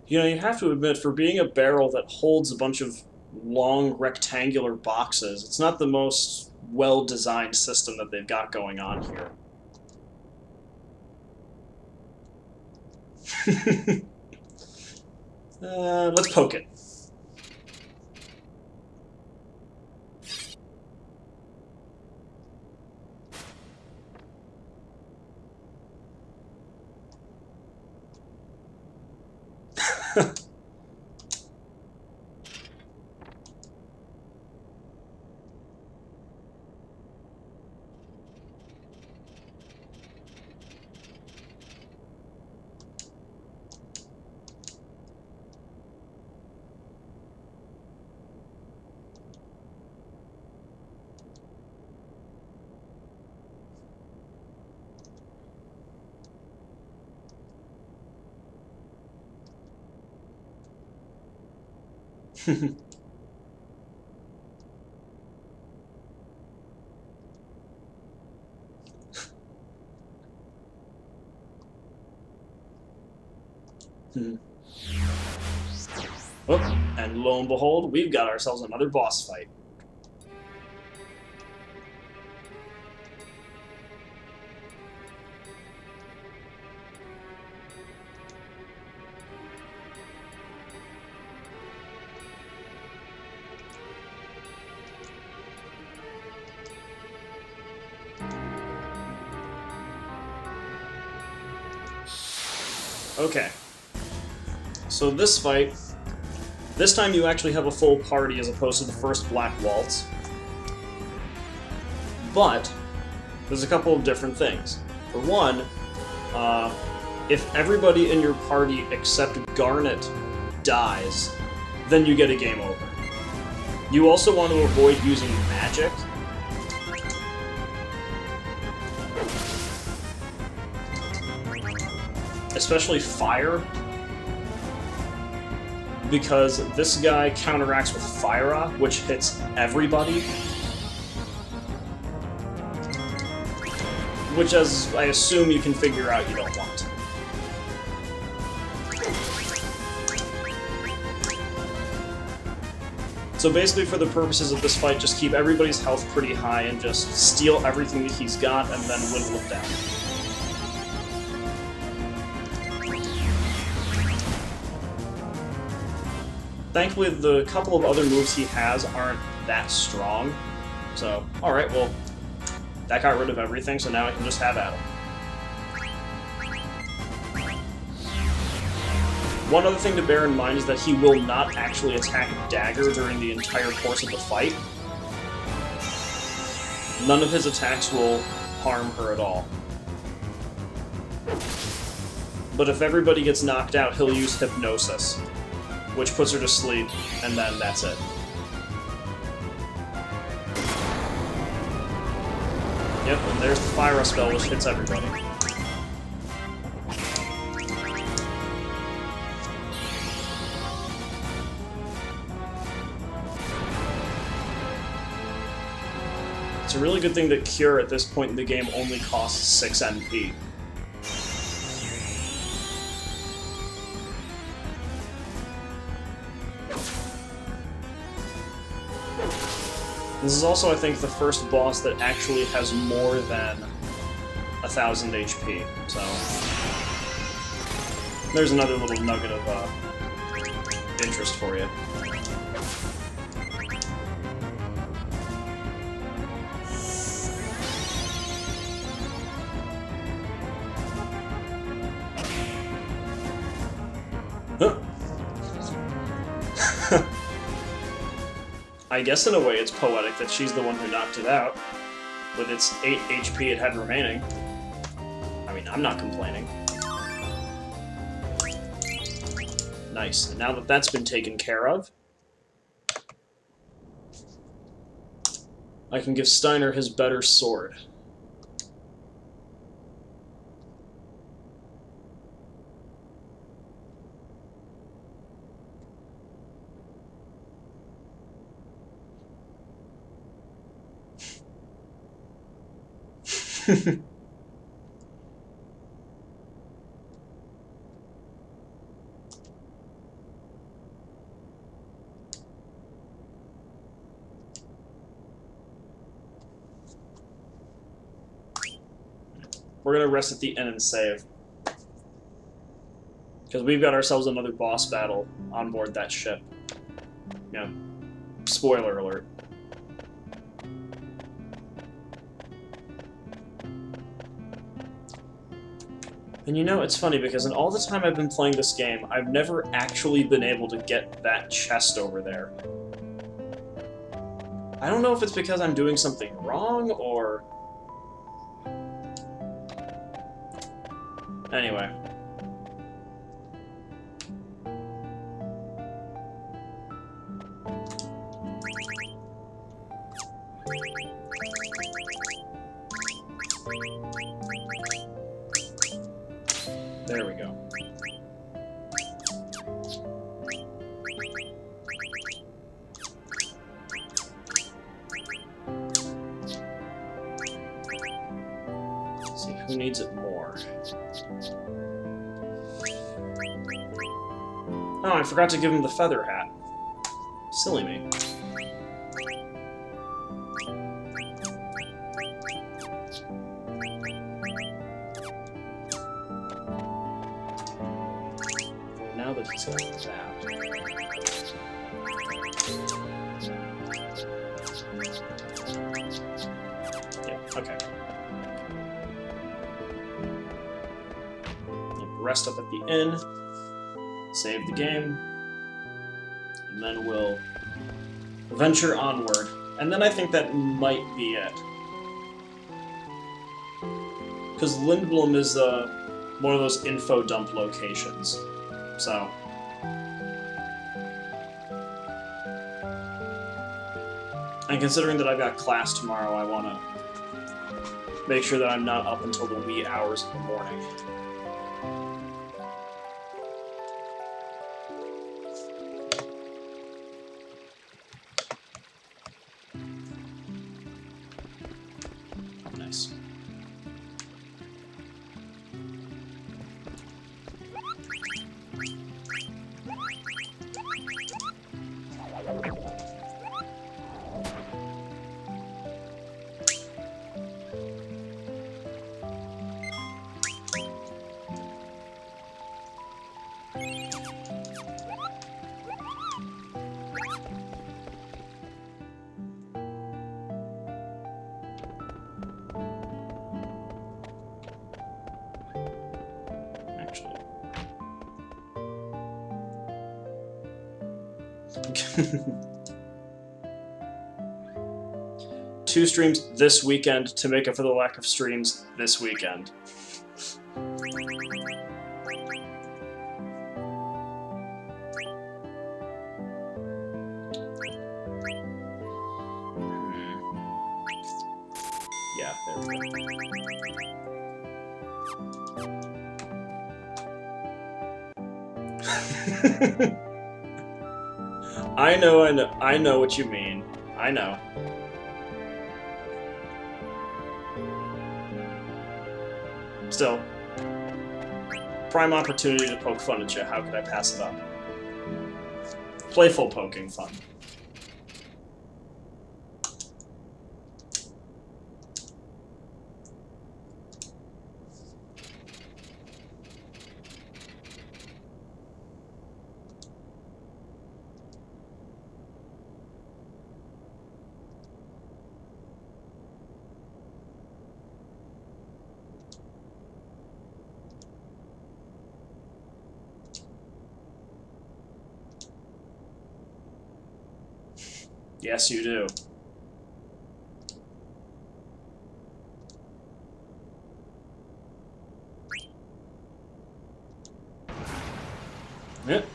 You know, you have to admit, for being a barrel that holds a bunch of long rectangular boxes, it's not the most well-designed system that they've got going on here. Let's poke it. Oh, and lo and behold, we've got ourselves another boss fight. Okay, so this fight, this time you actually have a full party as opposed to the first Black Waltz. But there's a couple of different things. For one, if everybody in your party except Garnet dies, then you get a game over. You also want to avoid using magic. Especially fire, because this guy counteracts with Fire, which hits everybody. Which, as I assume you can figure out, you don't want. So basically, for the purposes of this fight, just keep everybody's health pretty high and just steal everything that he's got and then whittle it down. Thankfully, the couple of other moves he has aren't that strong. So, alright, well, that got rid of everything, so now I can just have at him. One other thing to bear in mind is that he will not actually attack Dagger during the entire course of the fight. None of his attacks will harm her at all. But if everybody gets knocked out, he'll use Hypnosis, which puts her to sleep, and then that's it. Yep, and there's the Fire spell, which hits everybody. It's a really good thing that Cure at this point in the game only costs 6 NP. This is also, I think, the first boss that actually has more than 1,000 HP, so there's another little nugget of interest for you. Huh. I guess in a way it's poetic that she's the one who knocked it out, with its 8 HP it had remaining. I I'm not complaining. Nice. And now that that's been taken care of, I can give Steiner his better sword. We're going to rest at the inn and save. Because we've got ourselves another boss battle on board that ship. Yeah. Spoiler alert. And you know, it's funny because in all the time I've been playing this game, I've never actually been able to get that chest over there. I don't know if it's because I'm doing something wrong, or... Anyway. There we go. Let's see, who needs it more? Oh, I forgot to give him the feather hat. Silly me. Now that he's got that. Yeah, okay. Rest up at the inn. Save the game, and then we'll venture onward. And then I think that might be it. Because Lindblom is one of those info dump locations. So... And considering that I've got class tomorrow, I want to make sure that I'm not up until the wee hours of the morning. Nice. 2 streams this weekend to make up for the lack of streams this weekend. Yeah, there we go. I know what you mean. I know. Still, prime opportunity to poke fun at you. How could I pass it up? Playful poking fun. Yes, you do. Yep.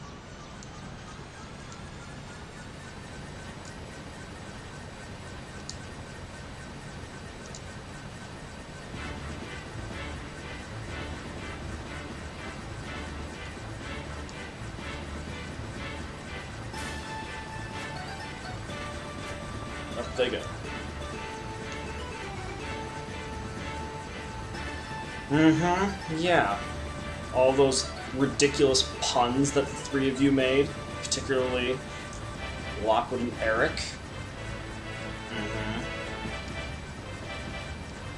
Up they go. Mm-hmm. Yeah. All those ridiculous puns that the three of you made, particularly Lockwood and Eric. Mm-hmm.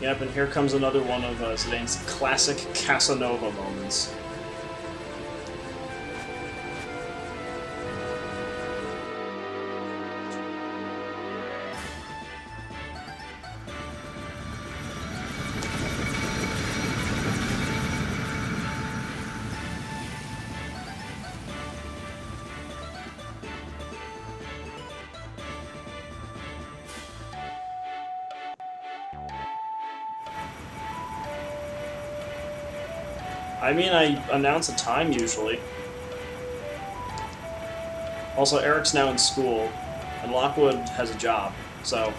Yep, and here comes another one of Zidane's classic Casanova moments. I mean, I announce a time usually. Also, Eric's now in school, and Lockwood has a job, so...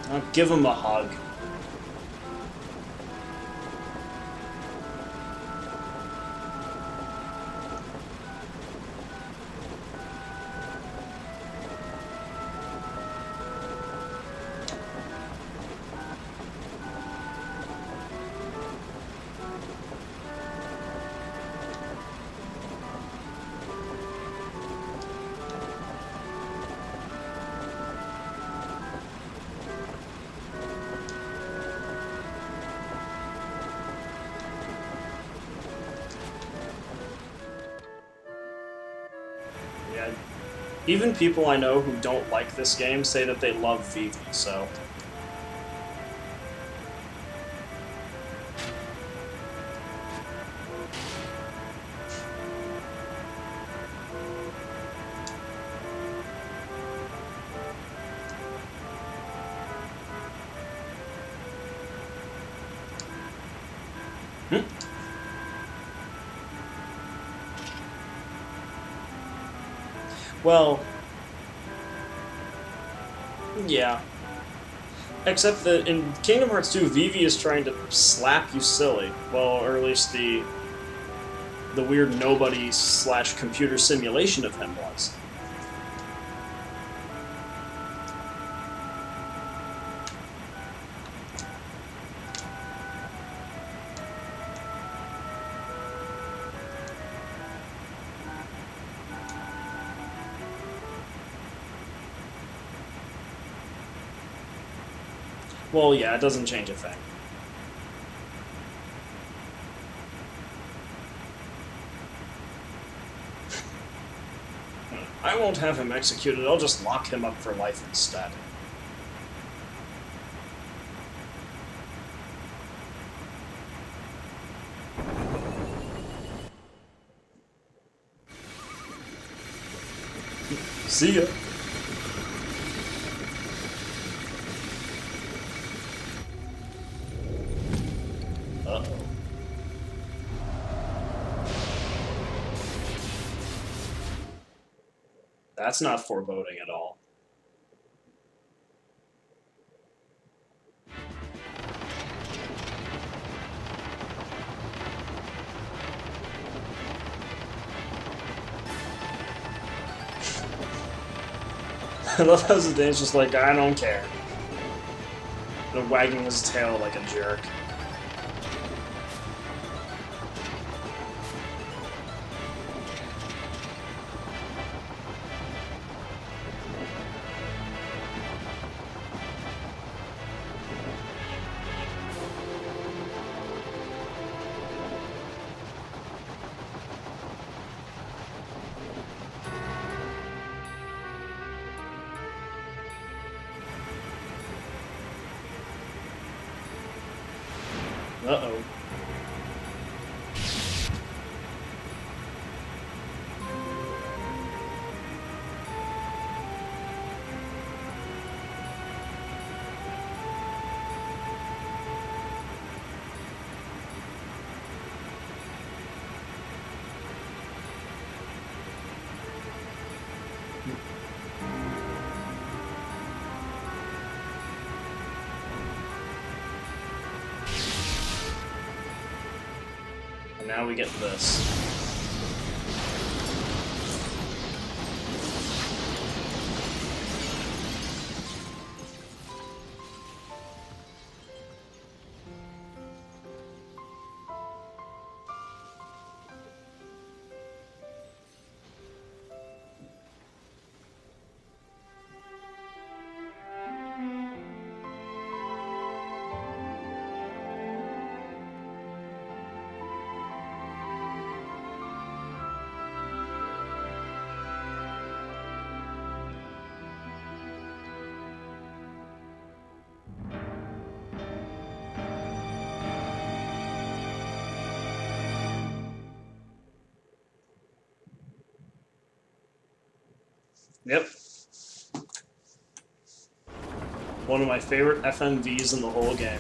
I'll give him a hug. Yeah. Even people I know who don't like this game say that they love Vivi, so... Well... yeah. Except that in Kingdom Hearts 2, Vivi is trying to slap you silly. Well, or at least the weird nobody / computer simulation of him was. Well, yeah, it doesn't change a thing. I won't have him executed, I'll just lock him up for life instead. See ya. Uh-oh. That's not foreboding at all. I love how Zidane's just like, I don't care. And wagging his tail like a jerk. Uh-oh. And now we get this. Yep. One of my favorite FMVs in the whole game.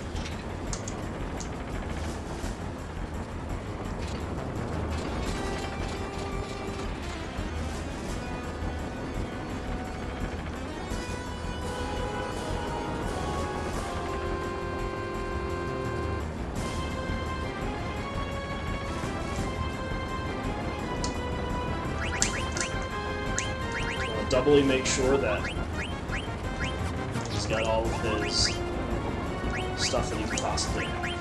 Doubly make sure that he's got all of his stuff that he could possibly need.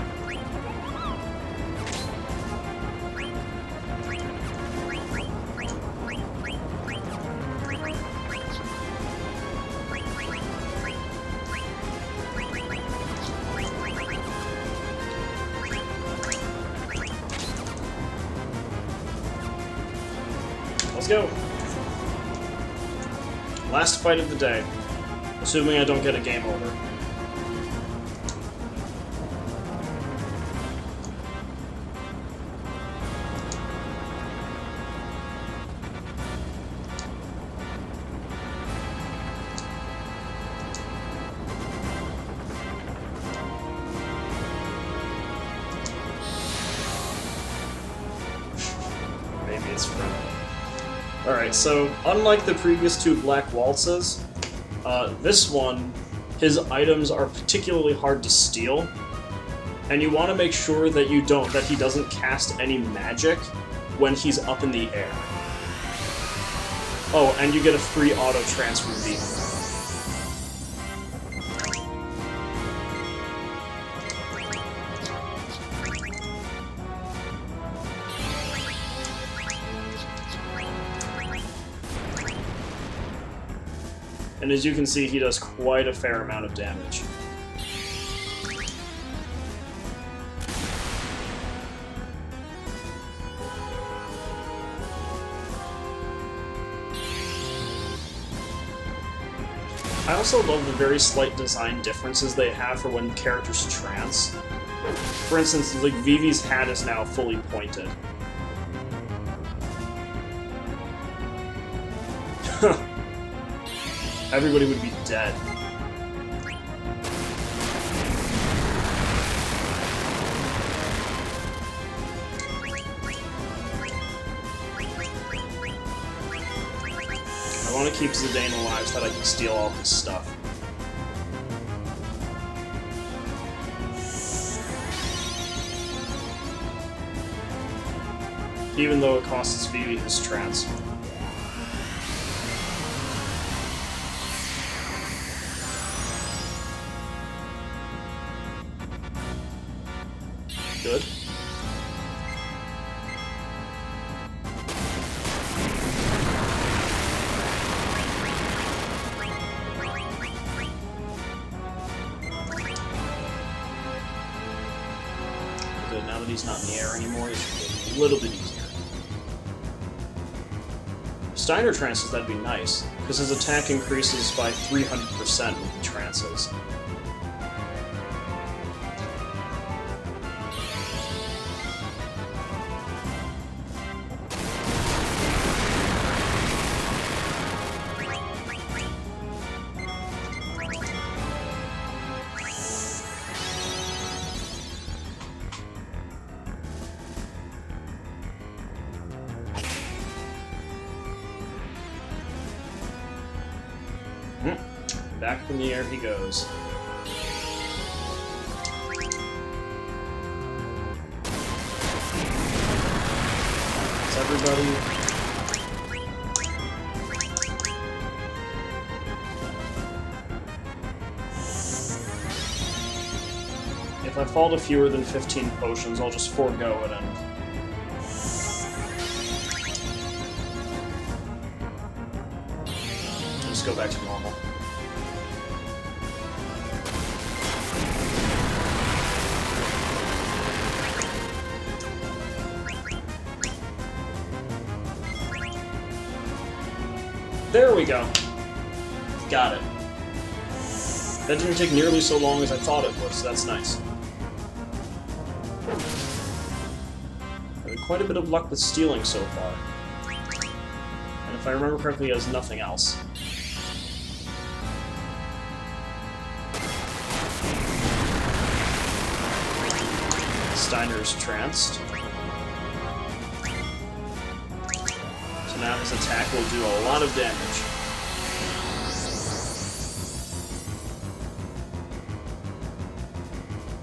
Let's go! Last fight of the day, assuming I don't get a game over. Maybe it's friendly. Alright, so unlike the previous two Black Waltzes, this one, his items are particularly hard to steal, and you want to make sure that he doesn't cast any magic when he's up in the air. Oh, and you get a free auto transfer beam. And as you can see, he does quite a fair amount of damage. I also love the very slight design differences they have for when characters trance. For instance, like Vivi's hat is now fully pointed. Everybody would be dead. I want want to keep Zidane alive so that I can steal all his stuff. Even though it costs Vivi his trance. Good. Good, now that he's not in the air anymore, it should be a little bit easier. Steiner trances, that'd be nice, because his attack increases by 300% with the trances. Back up in the air he goes. That's everybody. If I fall to fewer than 15 potions, I'll just forego it and just go back to normal. There we go. Got it. That didn't take nearly so long as I thought it would, so that's nice. Having quite a bit of luck with stealing so far. And if I remember correctly, he has nothing else. Steiner's tranced. So now his attack will do a lot of damage.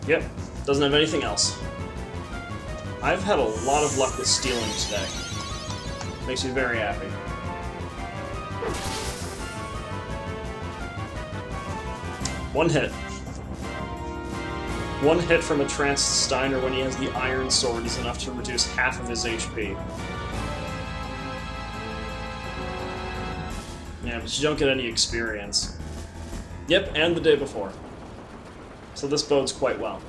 Yep, doesn't have anything else. I've had a lot of luck with stealing today. Makes me very happy. One hit. One hit from a tranced Steiner when he has the Iron Sword is enough to reduce half of his HP. Yeah, but you don't get any experience. Yep, and the day before. So this bodes quite well.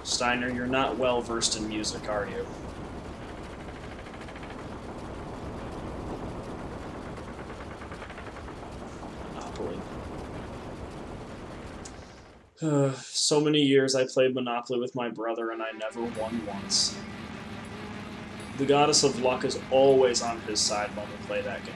Steiner, you're not well versed in music, are you? Monopoly. So many years I played Monopoly with my brother and I never won once. The goddess of luck is always on his side when we play that game.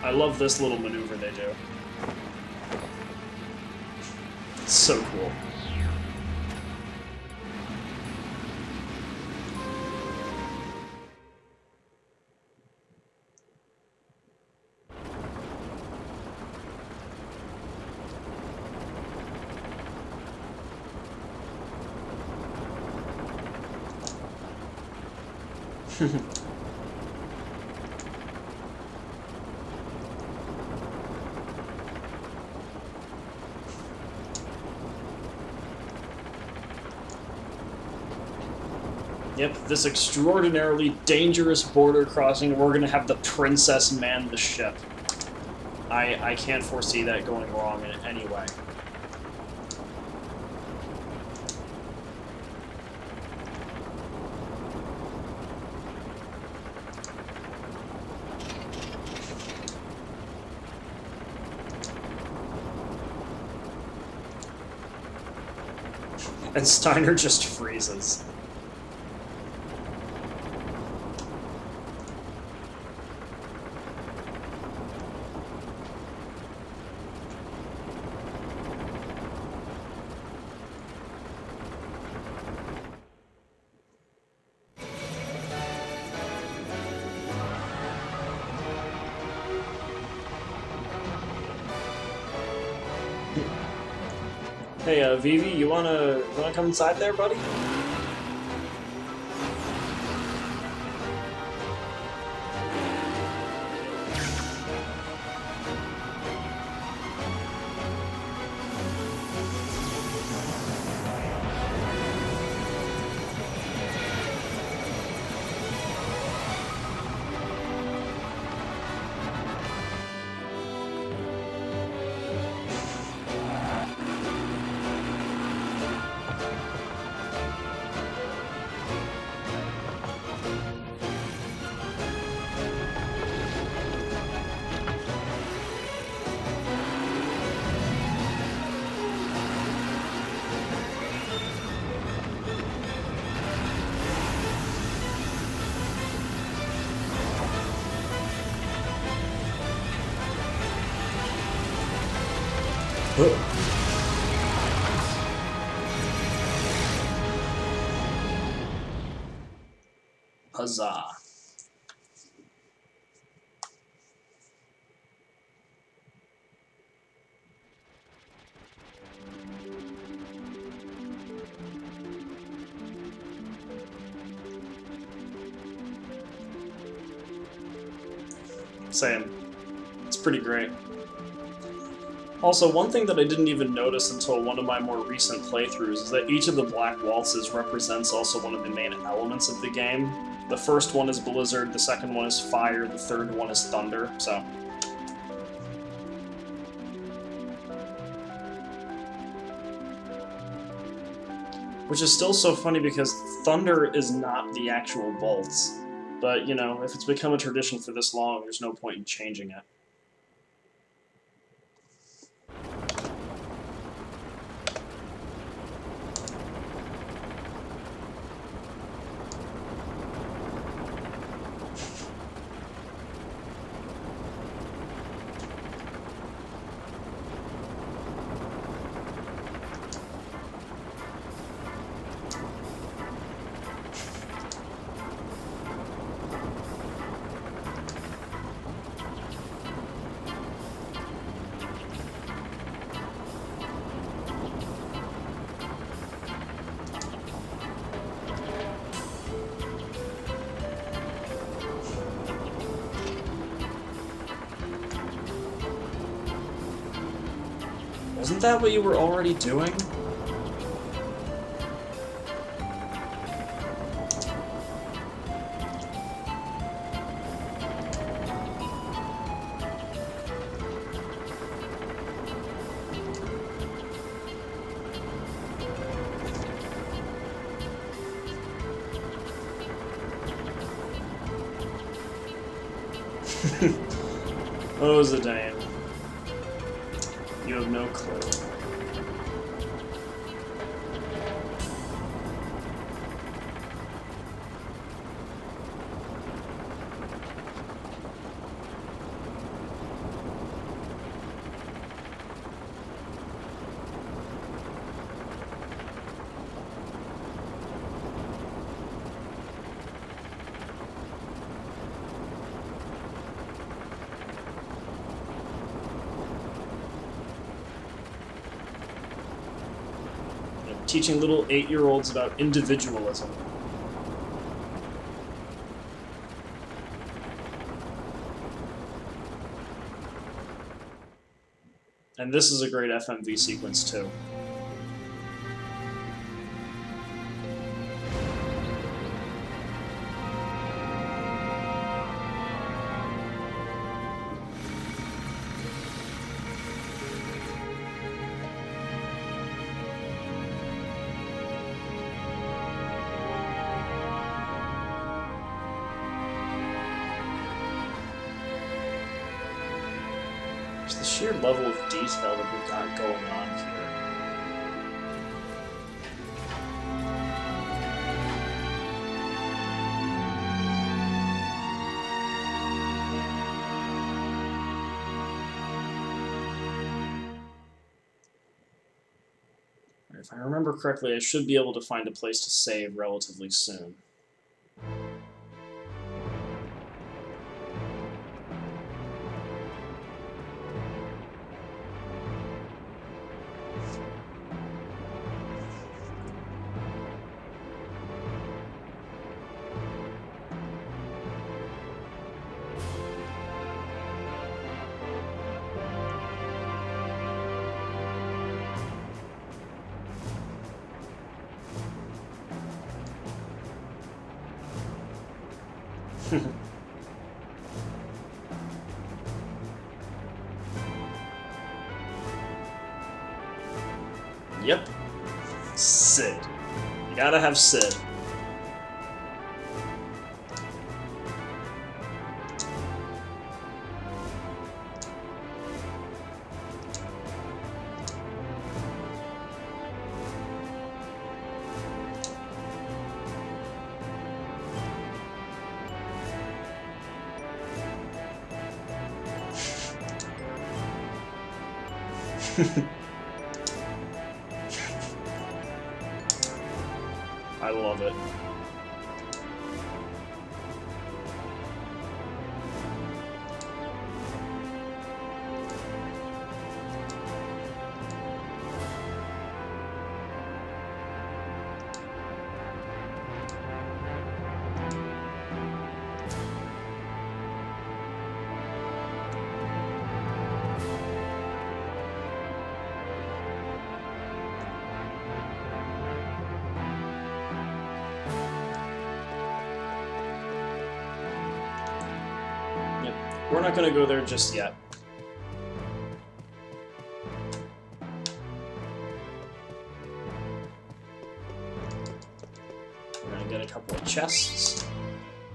I love this little maneuver they do. It's so cool. Yep, this extraordinarily dangerous border crossing, we're gonna have the princess man the ship. I can't foresee that going wrong in any way. And Steiner just freezes. Hey, Vivi, you wanna come inside there, buddy? Huzzah. Same. It's pretty great. Also, one thing that I didn't even notice until one of my more recent playthroughs is that each of the black waltzes represents also one of the main elements of the game. The first one is Blizzard, the second one is Fire, the third one is Thunder, so... Which is still so funny because Thunder is not the actual waltz. But, you know, if it's become a tradition for this long, there's no point in changing it. Wasn't that what you were already doing? Oh, Zidane. You have no clue. Teaching little 8-year-olds about individualism. And this is a great FMV sequence too. The sheer level of detail that we've got going on here. If I remember correctly, I should be able to find a place to save relatively soon. Yep. Sid. You gotta have Sid. I love it. We're not going to go there just yet. We're going to get a couple of chests,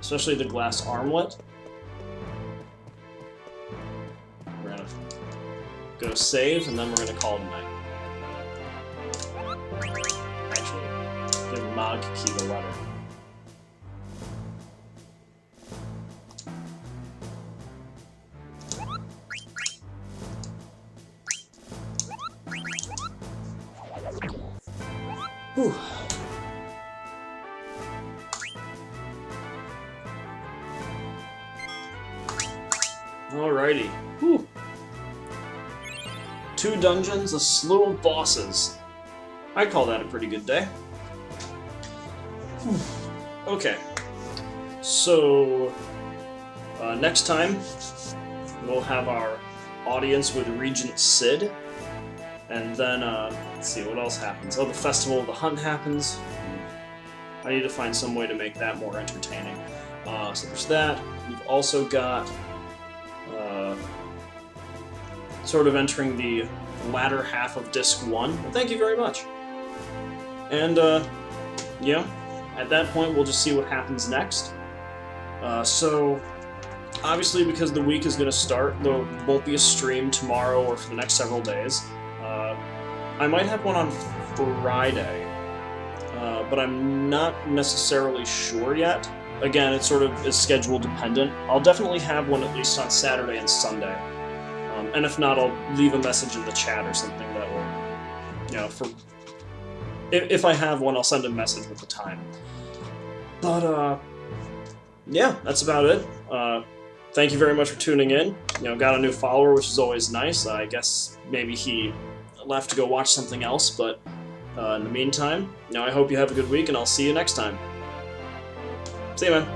especially the glass armlet. We're going to go save, and then we're going to call it a night. Actually, give Magki the letter. Whew. Alrighty. Whew. 2 dungeons, a slew of bosses. I'd call that a pretty good day. Whew. Okay. So, next time, we'll have our audience with Regent Sid. And then, let's see, what else happens? Oh, the Festival of the Hunt happens. I need to find some way to make that more entertaining. So there's that. We've also got sort of entering the latter half of Disc 1. Well, thank you very much. And, yeah, at that point, we'll just see what happens next. So, obviously, because the week is going to start, there won't be a stream tomorrow or for the next several days. I might have one on Friday, but I'm not necessarily sure yet. Again, it sort of is schedule dependent. I'll definitely have one at least on Saturday and Sunday. And if not, I'll leave a message in the chat or something that will, you know, for... If I have one, I'll send a message with the time. But, yeah, that's about it. Thank you very much for tuning in. You know, got a new follower, which is always nice. I guess maybe he left to go watch something else, but in the meantime, you know, I hope you have a good week, and I'll see you next time. See you, man.